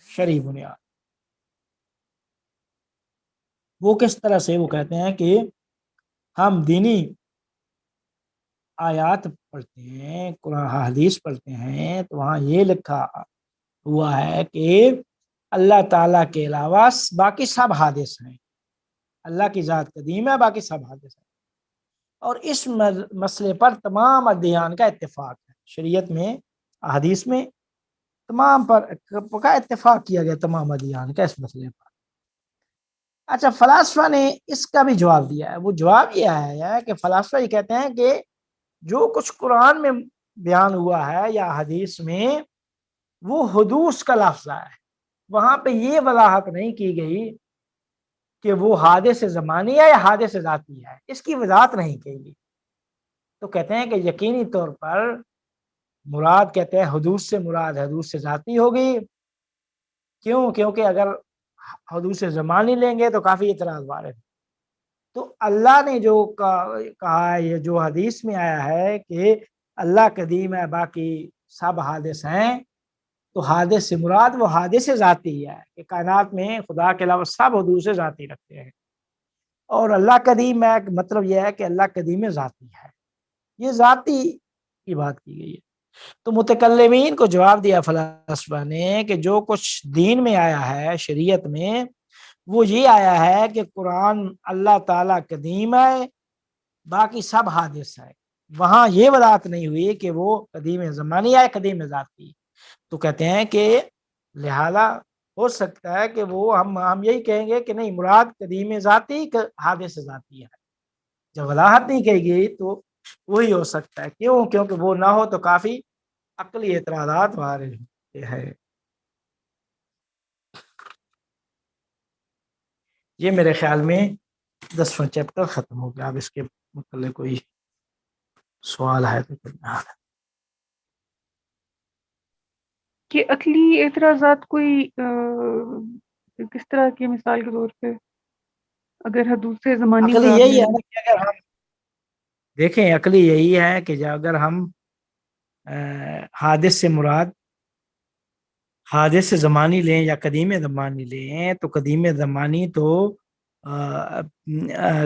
Speaker 1: شرعی بنیاد. وہ کس طرح سے؟ وہ کہتے ہیں کہ ہم دینی آیات پڑھتے ہیں، قرآن حدیث پڑھتے ہیں تو وہاں یہ لکھا ہوا ہے کہ اللہ تعالیٰ کے علاوہ باقی سب حادث ہیں. اللہ کی ذات قدیم ہے، باقی سب حادث ہیں. اور اس مسئلے پر تمام ادیان کا اتفاق ہے، شریعت میں، احادیث میں تمام پر کا اتفاق کیا گیا تمام ادیان کا اس مسئلے پر۔ اچھا، فلاسفہ نے اس کا بھی جواب دیا ہے۔ وہ جواب یہ ہے کہ فلاسفہ یہ کہتے ہیں کہ جو کچھ قرآن میں بیان ہوا ہے یا حدیث میں وہ حدوث کا لفظ ہے، وہاں پہ یہ وضاحت نہیں کی گئی کہ وہ حادث زمانی ہے یا حادث ذاتی ہے، اس کی وضاحت نہیں کی گئی۔ تو کہتے ہیں کہ یقینی طور پر مراد کہتے ہیں حدوث سے مراد حدوث سے ذاتی ہوگی۔ کیوں؟ کیونکہ اگر حدوث زمانی لیں گے تو کافی اعتراض وارد۔ تو اللہ نے جو کہا ہے، یہ جو حدیث میں آیا ہے کہ اللہ قدیم ہے باقی سب حادث ہیں، تو حادث سے مراد وہ حادث ذاتی ہے کہ کائنات میں خدا کے علاوہ سب حدوث ذاتی رکھتے ہیں، اور اللہ قدیم ہے مطلب یہ ہے کہ اللہ قدیم ذاتی ہے، یہ ذاتی کی بات کی گئی ہے۔ تو متکلمین کو جواب دیا فلاسفہ نے کہ جو کچھ دین میں آیا ہے، شریعت میں، وہ یہ آیا ہے کہ قرآن اللہ تعالیٰ قدیم ہے باقی سب حادث ہے، وہاں یہ وضاحت نہیں ہوئی کہ وہ قدیم زمانی ہے قدیم ذاتی۔ تو کہتے ہیں کہ لہذا ہو سکتا ہے کہ وہ ہم یہی کہیں گے کہ نہیں، مراد قدیم ذاتی حادث ذاتی ہے۔ جب وضاحت نہیں کہی گئی تو وہی ہو سکتا ہے۔ کیوں؟ کیونکہ وہ نہ ہو تو کافی عقلی اعتراضات وارد ہوتے ہیں۔ یہ میرے خیال میں 10واں چیپٹر ختم ہو گیا۔ اب اس کے متعلق کوئی سوال ہے تو
Speaker 4: کہ عقلی اعتراضات کوئی کس طرح کی مثال کے طور پہ اگر حدوث زمانی
Speaker 1: عقلی
Speaker 4: مراد
Speaker 1: یہی ہے
Speaker 4: لیں؟
Speaker 1: نا کہ اگر ہم دیکھیں، عقلی یہی ہے کہ اگر ہم حادث سے مراد حادث زمانی لیں یا قدیم زمانی لیں، تو قدیم زمانی تو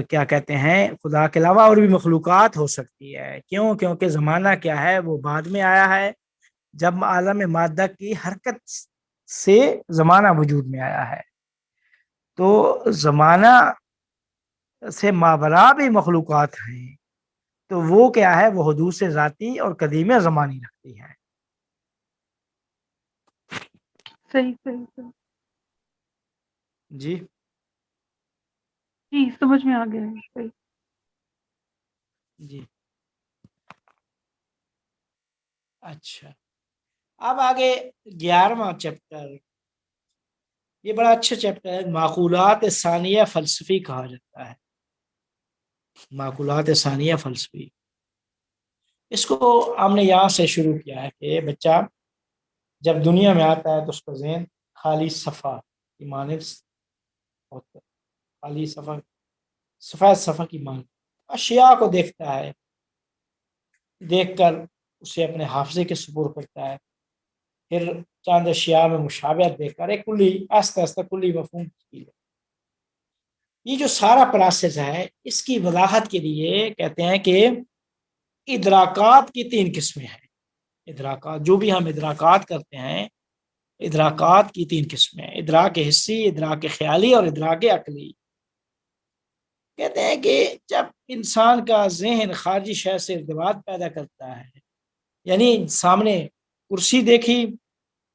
Speaker 1: کیا کہتے ہیں، خدا کے علاوہ اور بھی مخلوقات ہو سکتی ہے۔ کیوں؟ کیونکہ زمانہ کیا ہے، وہ بعد میں آیا ہے، جب عالم مادہ کی حرکت سے زمانہ وجود میں آیا ہے۔ تو زمانہ سے مابرا بھی مخلوقات ہیں، تو وہ کیا ہے، وہ حدوث ذاتی اور قدیم زمانی رکھتی ہے۔
Speaker 4: صحیح صحیح صحیح،
Speaker 1: جی
Speaker 4: جی سمجھ میں آ گیا ہے۔ صحیح۔
Speaker 1: جی اچھا، اب آگے 11واں چیپٹر، یہ بڑا اچھا چیپٹر ہے، معقولات ثانیہ فلسفی کہا جاتا ہے۔ معقولات ثانیہ فلسفی، اس کو ہم نے یہاں سے شروع کیا ہے کہ بچہ جب دنیا میں آتا ہے تو اس کا ذہن خالی صفحہ کی مانند ہوتا ہے، خالی صفحہ، سفید صفحہ کی مانند اشیاء کو دیکھتا ہے، دیکھ کر اسے اپنے حافظے کے سپرد کرتا ہے، پھر چند اشیاء میں مشابہت دیکھ کر ایک کلی آہستہ آہستہ کلی مفہوم کی ہے۔ یہ جو سارا پروسیس ہے، اس کی وضاحت کے لیے کہتے ہیں کہ ادراکات کی 3 قسمیں ہیں۔ ادراکات، جو بھی ہم ادراکات کرتے ہیں، ادراکات کی 3 قسمیں ہیں، ادراک حسی، ادراک خیالی اور ادراک عقلی۔ کہتے ہیں کہ جب انسان کا ذہن خارجی شے سے ارتباط پیدا کرتا ہے، یعنی سامنے کرسی دیکھی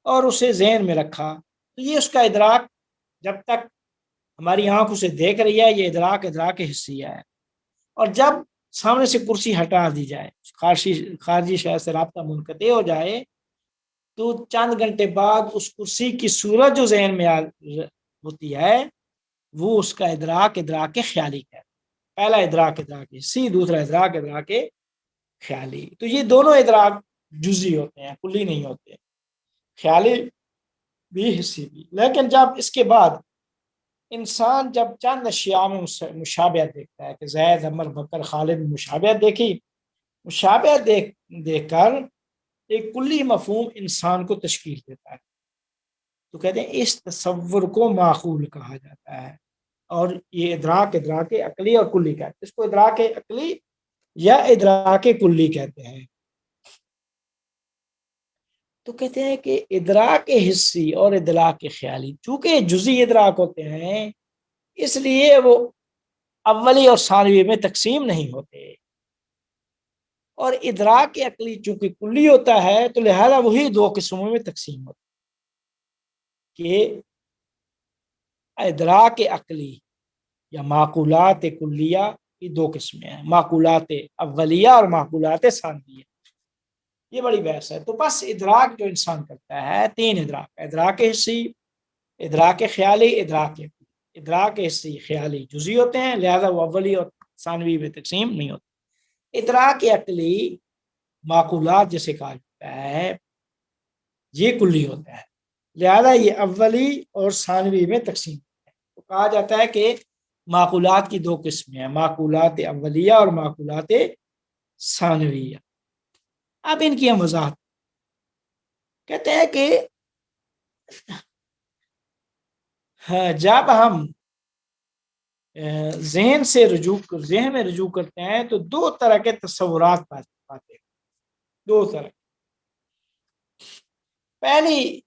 Speaker 1: اور اسے ذہن میں رکھا، تو یہ اس کا ادراک جب تک ہماری آنکھ اسے دیکھ رہی ہے، یہ ادراک حسیہ ہے۔ اور جب سامنے سے کرسی ہٹا دی جائے، خارجی شے سے رابطہ منقطع ہو جائے، تو چند گھنٹے بعد اس کرسی کی صورت جو ذہن میں ہوتی ہے، وہ اس کا ادراک خیالی ہے۔ پہلا ادراک حسی، دوسرا ادراک خیالی۔ تو یہ دونوں ادراک جزئی ہوتے ہیں، کلی نہیں ہوتے، خیالی بھی حسی بھی۔ لیکن جب اس کے بعد انسان جب چند اشیاء میں مشابہت دیکھتا ہے کہ زید، عمر، بکر، خالد، مشابہت دیکھی، مشابہت دیکھ کر ایک کلی مفہوم انسان کو تشکیل دیتا ہے، تو کہتے ہیں اس تصور کو معقول کہا جاتا ہے۔ اور یہ ادراک عقلی اور کلی کہتے ہیں، اس کو ادراک عقلی یا ادراک کلی کہتے ہیں۔ تو کہتے ہیں کہ ادراک حسی اور ادراک خیالی چونکہ جزئی ادراک ہوتے ہیں، اس لیے وہ اولی اور ثانوی میں تقسیم نہیں ہوتے۔ اور ادراک عقلی چونکہ کلی ہوتا ہے تو لہذا وہی دو قسموں میں تقسیم ہوتا ہے کہ ادراک عقلی یا معقولات کلیہ کی دو قسمیں ہیں، معقولات اولیہ اور معقولات ثانویہ. یہ بڑی بحث ہے. تو بس ادراک جو انسان کرتا ہے تین ادراک، ادراک حسی، ادراک خیالی، ادراک عقلی. ادراک حسی خیالی جزئی ہوتے ہیں، لہذا وہ اولی اور ثانوی میں تقسیم نہیں ہوتے. ادراک عقلی معقولات جسے کہا جاتا ہے یہ کلی ہوتا ہے، لہذا یہ اولی اور ثانوی میں تقسیم ہوتا ہے. تو کہا جاتا ہے کہ معقولات کی دو قسمیں ہیں، معقولات اولیہ اور معقولات ثانویہ. اب ان کی ہم وضاحت کہتے ہیں کہ جب ہم ذہن میں رجوع کرتے ہیں تو دو طرح کے تصورات پاتے ہیں. دو طرح. پہلی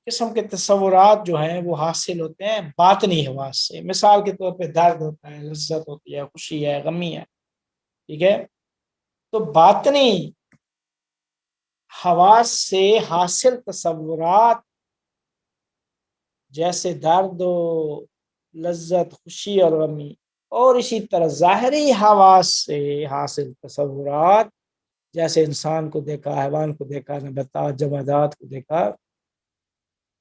Speaker 1: قسم کے تصورات جو ہیں وہ حاصل ہوتے ہیں باطنی حواس سے. مثال کے طور پہ درد ہوتا ہے، لذت ہوتی ہے، خوشی ہے، غمی ہے. ٹھیک ہے. تو باطنی حواس سے حاصل تصورات جیسے درد و لذت، خوشی اور غمی، اور اسی طرح ظاہری حواس سے حاصل تصورات جیسے انسان کو دیکھا، حیوان کو دیکھا، نباتات جمادات کو دیکھا،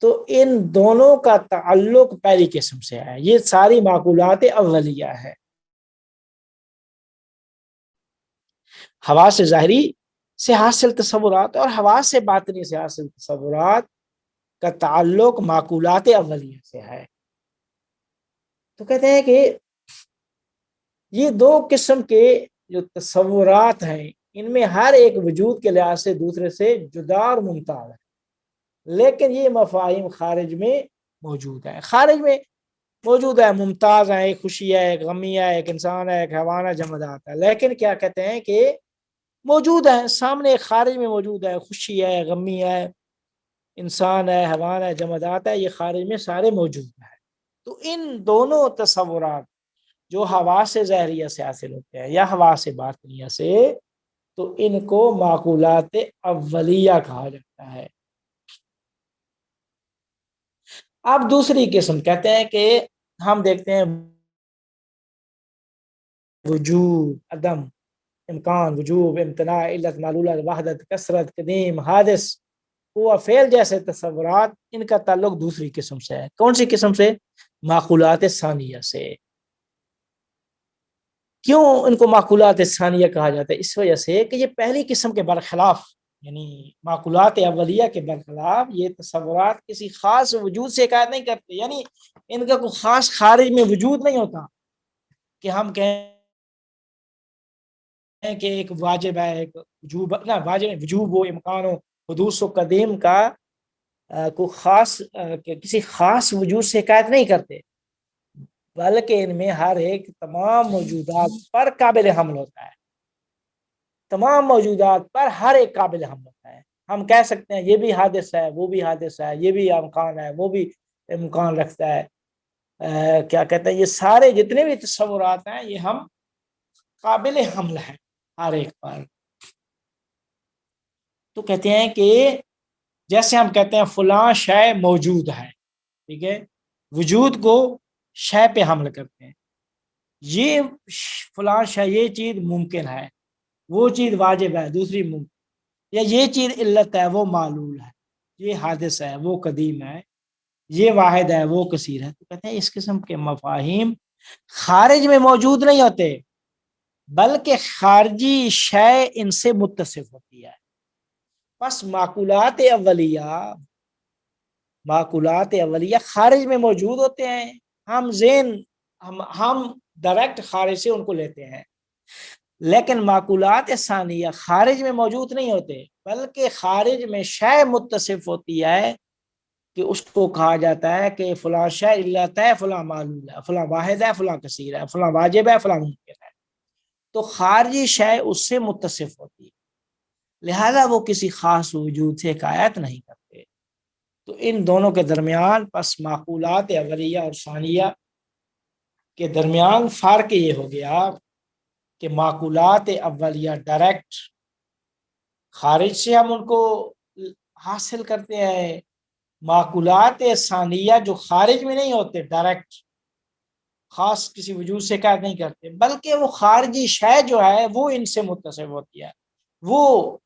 Speaker 1: تو ان دونوں کا تعلق پہلی قسم سے ہے. یہ ساری معقولات اولیہ ہے. حواس ظاہری سے حاصل تصورات اور حواس باطنی سے حاصل تصورات کا تعلق معقولات اولیہ سے ہے. تو کہتے ہیں کہ یہ دو قسم کے جو تصورات ہیں ان میں ہر ایک وجود کے لحاظ سے دوسرے سے جدا اور ممتاز ہے، لیکن یہ مفاہیم خارج میں موجود ہے. خارج میں موجود ہے، ممتاز ہے، ایک خوشی ہے، ایک غمی ہے، ایک انسان ہے، ایک حیوان ہے، جمادات ہے. لیکن کیا کہتے ہیں کہ موجود ہے سامنے، خارج میں موجود ہے. خوشی ہے، غمی ہے، انسان ہے، حیوان ہے، جمادات ہے، یہ خارج میں سارے موجود ہیں. تو ان دونوں تصورات جو حواس ظاہریہ سے حاصل ہوتے ہیں یا حواس باطنیہ سے، تو ان کو معقولات اولیہ کہا جاتا ہے. اب دوسری قسم کہتے ہیں کہ ہم دیکھتے ہیں وجود، عدم، امکان، وجوب، امتناع، علت، معلولہ، وحدت، کثرت، قدیم، حادث، ہوا، فعل جیسے تصورات، ان کا تعلق دوسری قسم سے ہے. کون سی قسم سے؟ معقولات ثانیہ سے. کیوں ان کو معقولات ثانیہ کہا جاتا ہے؟ اس وجہ سے کہ یہ پہلی قسم کے برخلاف، یعنی معقولات اولیہ کے برخلاف یہ تصورات کسی خاص وجود سے حکایت نہیں کرتے. یعنی ان کا کوئی خاص خارج میں وجود نہیں ہوتا کہ ہم کہیں کہ ایک واجب ہے، ایک وجوب نہ، واجب وجوب ہو، امکان ہو، حدوث و قدیم کا کوئی خاص کسی خاص وجود سے حکایت نہیں کرتے، بلکہ ان میں ہر ایک تمام موجودات پر قابل حمل ہوتا ہے. تمام موجودات پر ہر ایک قابل حمل ہوتا ہے. ہم کہہ سکتے ہیں یہ بھی حادث ہے، وہ بھی حادث ہے، یہ بھی امکان ہے، وہ بھی امکان رکھتا ہے. کیا کہتے ہیں، یہ سارے جتنے بھی تصورات ہیں یہ ہم قابل حمل ہیں ہر ایک پر. تو کہتے ہیں کہ جیسے ہم کہتے ہیں فلاں شے موجود ہے، ٹھیک ہے، وجود کو شے پہ حمل کرتے ہیں. یہ فلاں شے، یہ چیز ممکن ہے، وہ چیز واجب ہے، دوسری ممکن، یا یہ چیز علت ہے، وہ معلول ہے، یہ حادث ہے، وہ قدیم ہے، یہ واحد ہے، وہ کثیر ہے. تو کہتے ہیں اس قسم کے مفاہیم خارج میں موجود نہیں ہوتے، بلکہ خارجی شے ان سے متصف ہوتی ہے. پس معقولات اولیہ خارج میں موجود ہوتے ہیں. ہم ڈائریکٹ خارج سے ان کو لیتے ہیں، لیکن معقولات ثانیہ خارج میں موجود نہیں ہوتے، بلکہ خارج میں شے متصف ہوتی ہے کہ اس کو کہا جاتا ہے کہ فلاں شے علت ہے، فلاں معلول ہے، فلاں واحد ہے، فلاں کثیر ہے، فلاں واجب ہے، فلاں ممکن ہے. تو خارجی شے اس سے متصف ہوتی ہے، لہذا وہ کسی خاص وجود سے حکایت نہیں کرتے. تو ان دونوں کے درمیان پس معقولات اولیہ اور ثانیہ کے درمیان فرق یہ ہو گیا کہ معقولات اولیہ ڈائریکٹ خارج سے ہم ان کو حاصل کرتے ہیں، معقولات ثانیہ جو خارج میں نہیں ہوتے، ڈائریکٹ خاص کسی وجود سے قید نہیں کرتے، بلکہ وہ خارجی شے جو ہے وہ ان سے متصف ہوتی ہے، وہ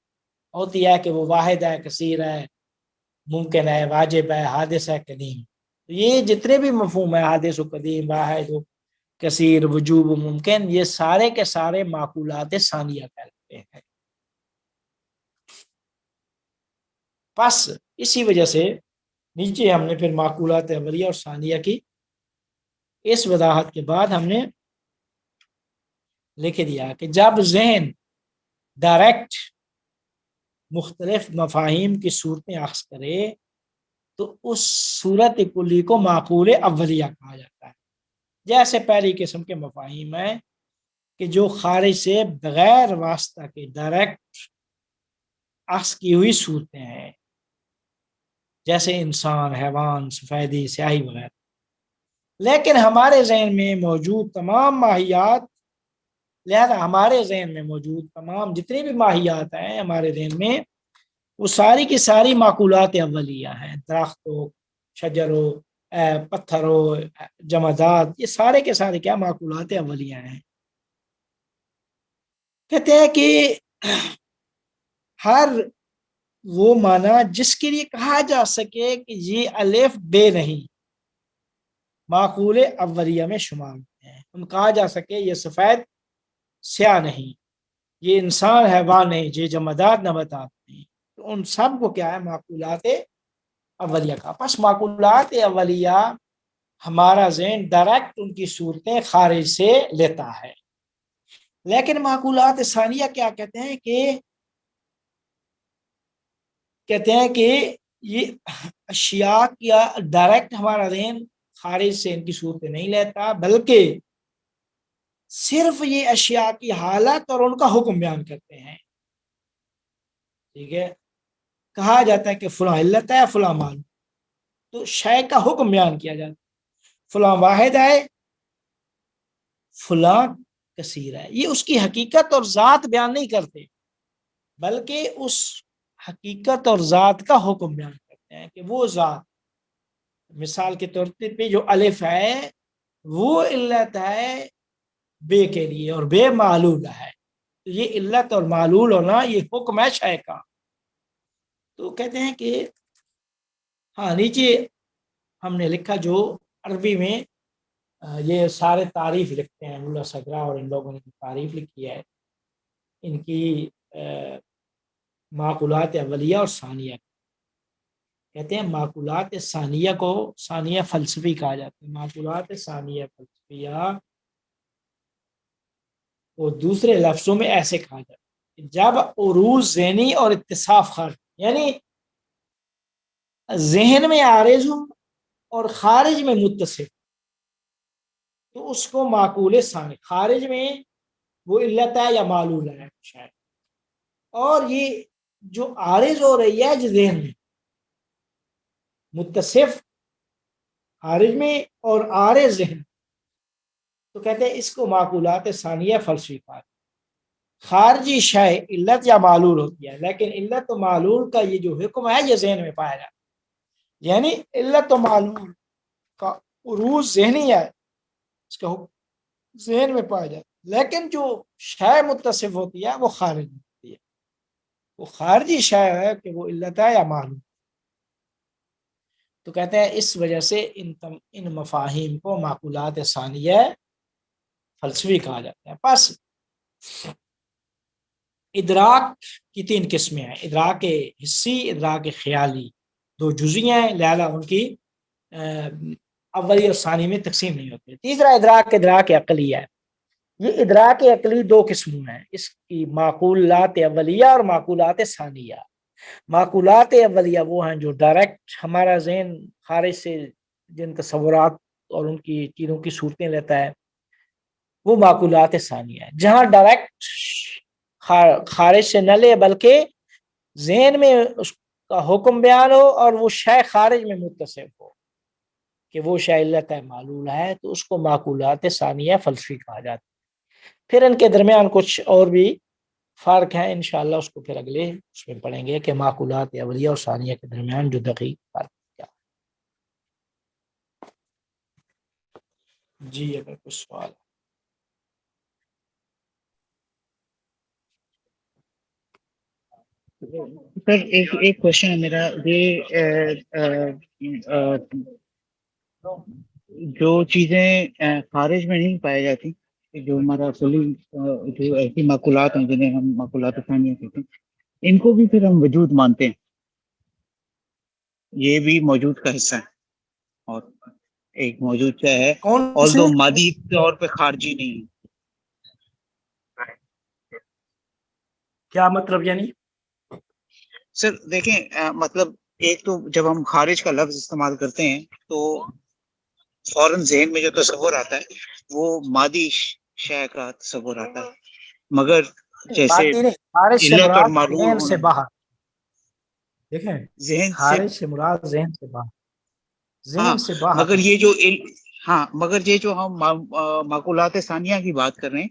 Speaker 1: ہوتی ہے کہ وہ واحد ہے، کثیر ہے، ممکن ہے، واجب ہے، حادث ہے، قدیم. یہ جتنے بھی مفہوم ہے، حادث و قدیم، واحد و کثیر، وجوب و ممکن، یہ سارے کے سارے معقولات ثانیہ کہلاتے ہیں. بس اسی وجہ سے نیچے ہم نے پھر معقولات اولیہ اور ثانیہ کی اس وضاحت کے بعد ہم نے لکھ دیا کہ جب ذہن ڈائریکٹ مختلف مفاہیم کی صورتیں اخذ کرے تو اس صورت کلی کو معقول اولیہ کہا جاتا ہے. جیسے پہلی قسم کے مفاہیم ہیں کہ جو خارج سے بغیر واسطہ کے ڈائریکٹ اخذ کی ہوئی صورتیں ہیں، جیسے انسان، حیوان، سفیدی، سیاہی وغیرہ. لیکن ہمارے ذہن میں موجود تمام ماہیات، لہذا ہمارے ذہن میں موجود تمام جتنی بھی ماہیات ہیں ہمارے ذہن میں، وہ ساری کی ساری معقولات اولیہ ہیں. درخت ہو، شجر ہو، پتھر ہو، جمادات، یہ سارے کے سارے کیا معقولات اولیہ ہیں. کہتے ہیں کہ ہر وہ معنی جس کے لیے کہا جا سکے کہ یہ الف بے نہیں، معقول اولیہ میں شمار ہیں. ہم کہا جا سکے یہ سفید سیاہ نہیں، یہ انسان حیوان نہیں، یہ جمادات نباتات نہیں، تو ان سب کو کیا ہے؟ معقولات اولیہ کا. پس معقولات اولیہ ہمارا ذہن ڈائریکٹ ان کی صورتیں خارج سے لیتا ہے. لیکن معقولات ثانیہ کیا کہتے ہیں کہ یہ اشیاء کیا ڈائریکٹ ہمارا ذہن خارج سے ان کی صورتیں نہیں لیتا، بلکہ صرف یہ اشیاء کی حالت اور ان کا حکم بیان کرتے ہیں. ٹھیک ہے، کہا جاتا ہے کہ فلاں علت ہے، فلاں معلوم، تو شے کا حکم بیان کیا جاتا ہے. فلاں واحد ہے، فلاں کثیر ہے. یہ اس کی حقیقت اور ذات بیان نہیں کرتے، بلکہ اس حقیقت اور ذات کا حکم بیان کرتے ہیں کہ وہ ذات، مثال کے طور پہ جو الف ہے وہ علت ہے بے کے لیے، اور بے معلول ہے. تو یہ علت اور معلول ہونا یہ حکم ہے شے کا. تو کہتے ہیں کہ ہاں نیچے ہم نے لکھا جو عربی میں یہ سارے تعریف لکھتے ہیں، ملا صدرہ اور ان لوگوں نے تعریف لکھی ہے ان کی معقولات اولیہ اور ثانیہ. کہتے ہیں معقولات ثانیہ کو ثانیہ فلسفی کہا جاتا ہے. معقولات ثانیہ فلسفیہ وہ دوسرے لفظوں میں ایسے کہا جاتا ہے جب عروض ذہنی اور اتصاف خارج، یعنی ذہن میں عارض ہوں اور خارج میں متصف، تو اس کو معقول ثانی. خارج میں وہ علت ہے یا معلول ہے شاید، اور یہ جو عارض ہو رہی ہے جو ذہن میں متصف خارج میں اور عارض ذہن، تو کہتے ہیں اس کو معقولات ثانیہ فلسفی کہا. خارجی شے علت یا معلول ہوتی ہے، لیکن علت و معلول کا یہ جو حکم ہے یہ ذہن میں پایا جاتا ہے. یعنی علت و معلول کا عروض ذہنی ہے، اس کا حکم ذہن میں پایا جاتا ہے، لیکن جو شے متصف ہوتی ہے وہ خارج میں ہوتی ہے. وہ خارجی شے ہے کہ وہ علت ہے یا معلول. تو کہتے ہیں اس وجہ سے ان مفاہیم کو معقولات ثانیہ فلسفی کہا جاتا ہے. پس ادراک کی 3 قسمیں ہیں، ادراک حسی، ادراک خیالی. 2 جزئی ہیں، لہذا ان کی اولی اور ثانی میں تقسیم نہیں ہوتی. تیسرا ادراک عقلی ہے. یہ ادراک عقلی 2 قسموں ہیں، اس کی معقولات اولیہ اور معقولات ثانیہ. معقولات اولیہ وہ ہیں جو ڈائریکٹ ہمارا ذہن خارج سے جن تصورات اور ان کی چیزوں کی صورتیں لیتا ہے، وہ معقولات ثانیہ ہے. جہاں ڈائریکٹ خارج سے نہ لے بلکہ ذہن میں اس کا حکم بیان ہو اور وہ شے خارج میں متصف ہو کہ وہ شے علت ہے، معلول ہے، تو اس کو معقولات ثانیہ فلسفی کہا جاتا ہے. پھر ان کے درمیان کچھ اور بھی فرق ہے انشاءاللہ اس کو پھر اگلے اس میں پڑھیں گے کہ معقولات اولیہ اور ثانیہ کے درمیان جو دقیق فرق کیا. جی اگر کچھ سوال
Speaker 2: سر ایک کوشچن ہے میرا یہ جو چیزیں خارج میں نہیں پائی جاتی جو ہمارا جو ایسی معقولات ہیں جنہیں ہم معقولات ثانیہ کہتے ہیں ان کو بھی پھر ہم وجود مانتے ہیں یہ بھی موجود کا حصہ ہے اور ایک موجود کیا ہے
Speaker 1: کون
Speaker 2: اور
Speaker 1: سی
Speaker 2: دو مادی طور پہ خارجی نہیں ہے.
Speaker 1: کیا مطلب یعنی
Speaker 2: سر دیکھیں مطلب ایک تو جب ہم خارج کا لفظ استعمال کرتے ہیں تو فوراً ذہن میں جو تصور آتا ہے وہ مادی شے کا تصور آتا ہے مگر جیسے
Speaker 1: مادی نہیں خارج سے
Speaker 2: علت اور
Speaker 1: مراد
Speaker 2: معلول
Speaker 1: ذہن سے
Speaker 2: ہونا
Speaker 1: باہر دیکھیں
Speaker 2: ذہن سے
Speaker 1: خارج سے مراد ذہن سے باہر
Speaker 2: ہاں
Speaker 1: ذہن سے باہر
Speaker 2: مگر یہ جو ہم معقولات ثانیہ کی بات کر رہے ہیں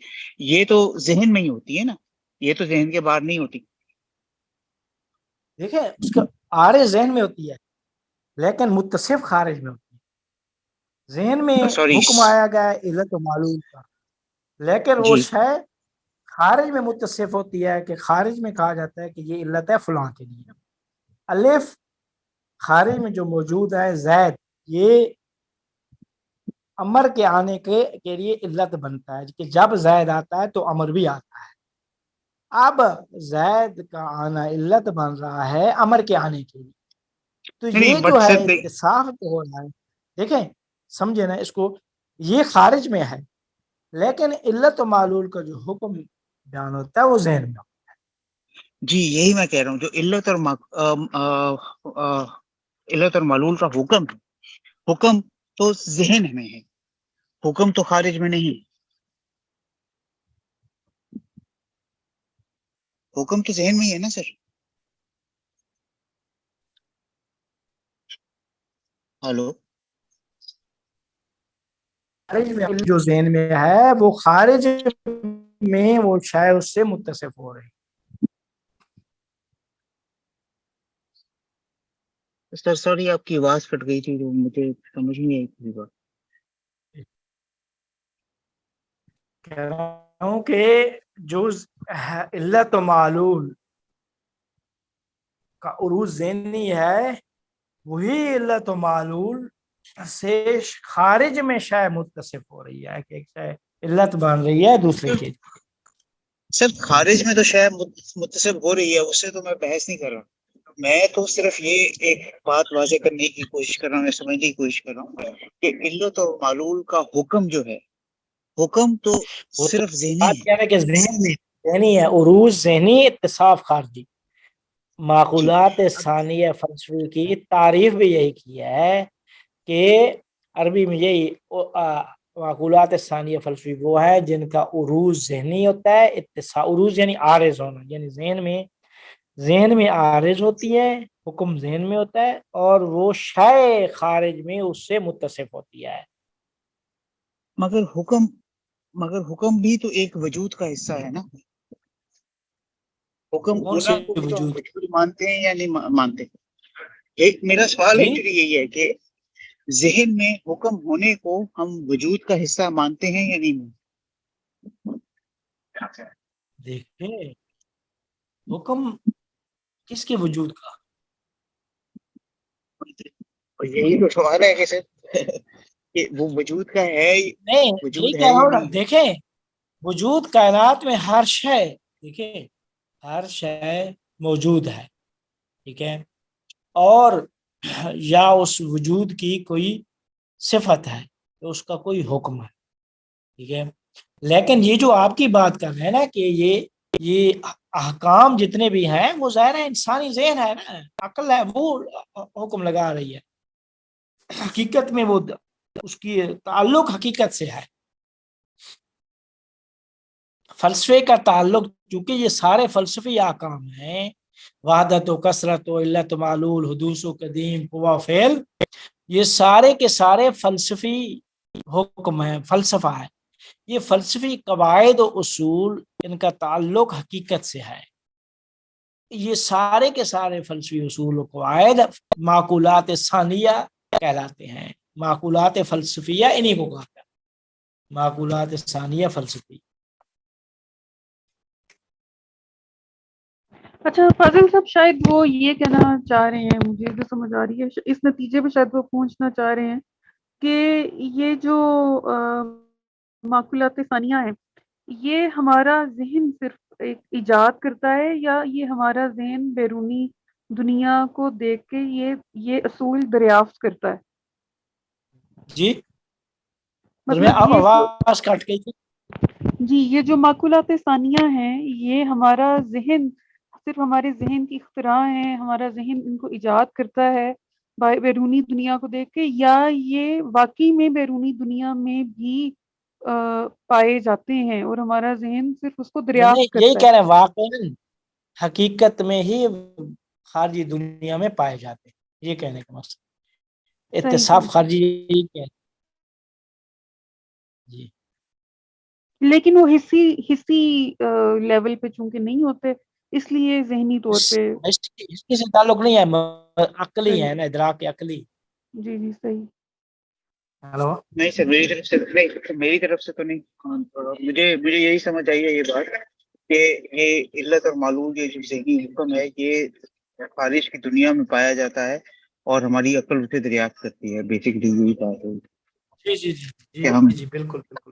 Speaker 2: یہ تو ذہن میں ہی ہوتی ہے نا یہ تو ذہن کے باہر نہیں ہوتی.
Speaker 1: دیکھیں اس کا آرے ذہن میں ہوتی ہے لیکن متصف خارج میں ہوتی ہے. ذہن میں
Speaker 2: سوری
Speaker 1: حکم آیا گیا ہے علت و معلوم کا لیکن وہ
Speaker 2: جی
Speaker 1: شے خارج میں متصف ہوتی ہے کہ خارج میں کہا جاتا ہے کہ یہ علت ہے فلاں کے لیے. الف خارج میں جو موجود ہے زید یہ امر کے آنے کے لیے علت بنتا ہے کہ جب زید آتا ہے تو امر بھی آتا ہے. اب زید کا آنا علت بن رہا ہے امر کے آنے کے لیے تو یہ
Speaker 2: نہیں
Speaker 1: جو
Speaker 2: بٹ
Speaker 1: ہے
Speaker 2: سر
Speaker 1: اتصاف ہو رہا ہے. دیکھیں سمجھے نا اس کو یہ خارج میں ہے لیکن علت و معلول کا جو حکم بیان ہوتا ہے وہ ذہن میں ہوتا
Speaker 2: جی یہی میں کہہ رہا ہوں جو علت اور معلول کا حکم تو ذہن میں ہے حکم تو خارج میں نہیں حکم تو ذہن میں ہی ہے نا سر. ہلو
Speaker 1: خارج میں جو ذہن میں ہے وہ خارج میں وہ شاید اس سے متصف ہو رہی.
Speaker 2: سر سوری آپ کی آواز کٹ گئی تھی تو مجھے سمجھ نہیں آئی پوری بات.
Speaker 1: کہہ رہا ہوں کہ جو علت و معلول کا عروج ذہنی ہے وہی علت و معلول سے خارج میں شاید متصف ہو رہی ہے کہ ایک شاید علت بن رہی ہے دوسرے چیز.
Speaker 2: سر خارج میں تو شاید متصف ہو رہی ہے اس سے تو میں بحث نہیں کر رہا میں تو صرف یہ ایک بات واضح کرنے کی کوشش کر رہا ہوں یا سمجھنے کی کوشش کر رہا ہوں کہ علت اور معلول کا حکم جو ہے حکم تو
Speaker 1: وہ تو
Speaker 2: صرف ذہنی
Speaker 1: بات
Speaker 2: ہے.
Speaker 1: کیا ہے کہ ذہن میں ذہنی ہے عروج ذہنی اتصاف خارجی.
Speaker 2: جی
Speaker 1: معقولات ثانیہ فلسفی کی تعریف بھی یہی کی ہے کہ عربی میں یہی معقولات ثانیہ فلسفی وہ ہے جن کا عروج ذہنی ہوتا ہے عروج یعنی عارض ہونا یعنی ذہن میں عارض ہوتی ہے حکم ذہن میں ہوتا ہے اور وہ شے خارج میں اس سے متصف ہوتی ہے.
Speaker 2: مگر حکم بھی تو ایک وجود کا حصہ ہے نا حکم
Speaker 1: کون
Speaker 2: ہونا
Speaker 1: سے
Speaker 2: کو بھی تو ہم
Speaker 1: وجود
Speaker 2: وجود مانتے ہیں یا نہیں مانتے. ایک میرا سوال
Speaker 1: جی
Speaker 2: ایکچولی یہی ہے کہ ذہن میں حکم ہونے کو ہم وجود کا حصہ مانتے ہیں یا نہیں مانتے.
Speaker 1: دیکھیں حکم کس کے وجود کا
Speaker 2: اور یہی تو سوال ہے کہ سر کہ وہ وجود کا ہے
Speaker 1: نہیں یہی
Speaker 2: وجود
Speaker 1: کہہ
Speaker 2: ہے
Speaker 1: رہا
Speaker 2: یا
Speaker 1: ہوں نا.
Speaker 2: نہیں.
Speaker 1: دیکھیں وجود کائنات میں ہر شے دیکھیں ہر شے موجود ہے ٹھیک ہے اور یا اس وجود کی کوئی صفت ہے تو اس کا کوئی حکم ہے ٹھیک ہے. لیکن یہ جو آپ کی بات کر رہے ہیں نا کہ یہ احکام جتنے بھی ہیں وہ ظاہر ہے انسانی ذہن ہے نا عقل ہے وہ حکم لگا رہی ہے. حقیقت میں وہ اس کی تعلق حقیقت سے ہے. فلسفے کا تعلق چونکہ یہ سارے فلسفی احکام ہیں وحدت و کثرت و علت و معلول حدوث و قدیم قوا فعل یہ سارے کے سارے فلسفی حکم ہیں فلسفہ ہے. یہ فلسفی قواعد و اصول ان کا تعلق حقیقت سے ہے. یہ سارے کے سارے فلسفی اصول و قواعد معقولات ثانیہ کہلاتے ہیں. معقولات فلسفیہ انہی کو کہتے ہیں, معقولات ثانیہ فلسفی.
Speaker 4: اچھا فاضل صاحب شاید وہ یہ کہنا چاہ رہے ہیں, مجھے جو سمجھ آ رہی ہے اس نتیجے پہ شاید وہ پہنچنا چاہ رہے ہیں کہ یہ جو معقولات ثانیہ ہے یہ ہمارا ذہن صرف ایک ایجاد کرتا ہے, یا یہ ہمارا ذہن بیرونی دنیا کو دیکھ کے یہ اصول دریافت کرتا ہے؟
Speaker 1: جی
Speaker 4: مطلب یہ
Speaker 1: آواز کٹ گئی تھی.
Speaker 4: جی یہ جو معقولات ثانیہ ہیں یہ ہمارا ذہن صرف ہمارے ذہن کی اختراع ہیں, ہمارا ذہن ان کو ایجاد کرتا ہے بیرونی دنیا کو دیکھ کے, یا یہ واقعی میں بیرونی دنیا میں بھی پائے جاتے ہیں اور ہمارا ذہن صرف اس کو دریافت
Speaker 1: یہی
Speaker 4: کرتا
Speaker 1: کہہ
Speaker 4: ہے؟
Speaker 1: رہے ہیں, واقعی حقیقت میں ہی خارجی دنیا میں پائے جاتے ہیں, یہ کہنے کا مقصد. اتصاف
Speaker 4: صحیح.
Speaker 1: خارجی یہی کہتے جی.
Speaker 4: لیکن وہ حصی لیول پہ چونکہ نہیں ہوتے اس لیے ذہنی طور پہ.
Speaker 1: اس کی سے تعلق نہیں ہے, عقلی
Speaker 4: صحیح.
Speaker 1: ہے نا, ادراک عقلی.
Speaker 4: جی جی صحیح.
Speaker 1: ہلو
Speaker 2: نہیں سر, میری طرف سے نہیں, میری طرف سے تو نہیں. مجھے یہی سمجھ آئی ہے یہ بات کہ یہ علت اور معلول یہ جو ذہنی حکم ہے یہ خارج کی دنیا میں پایا جاتا ہے اور ہماری عقل اسے دریافت کرتی ہے. بیسکلی یہی بات ہے
Speaker 1: جی جی جی
Speaker 2: کہ ہم
Speaker 1: جی بالکل بالکل.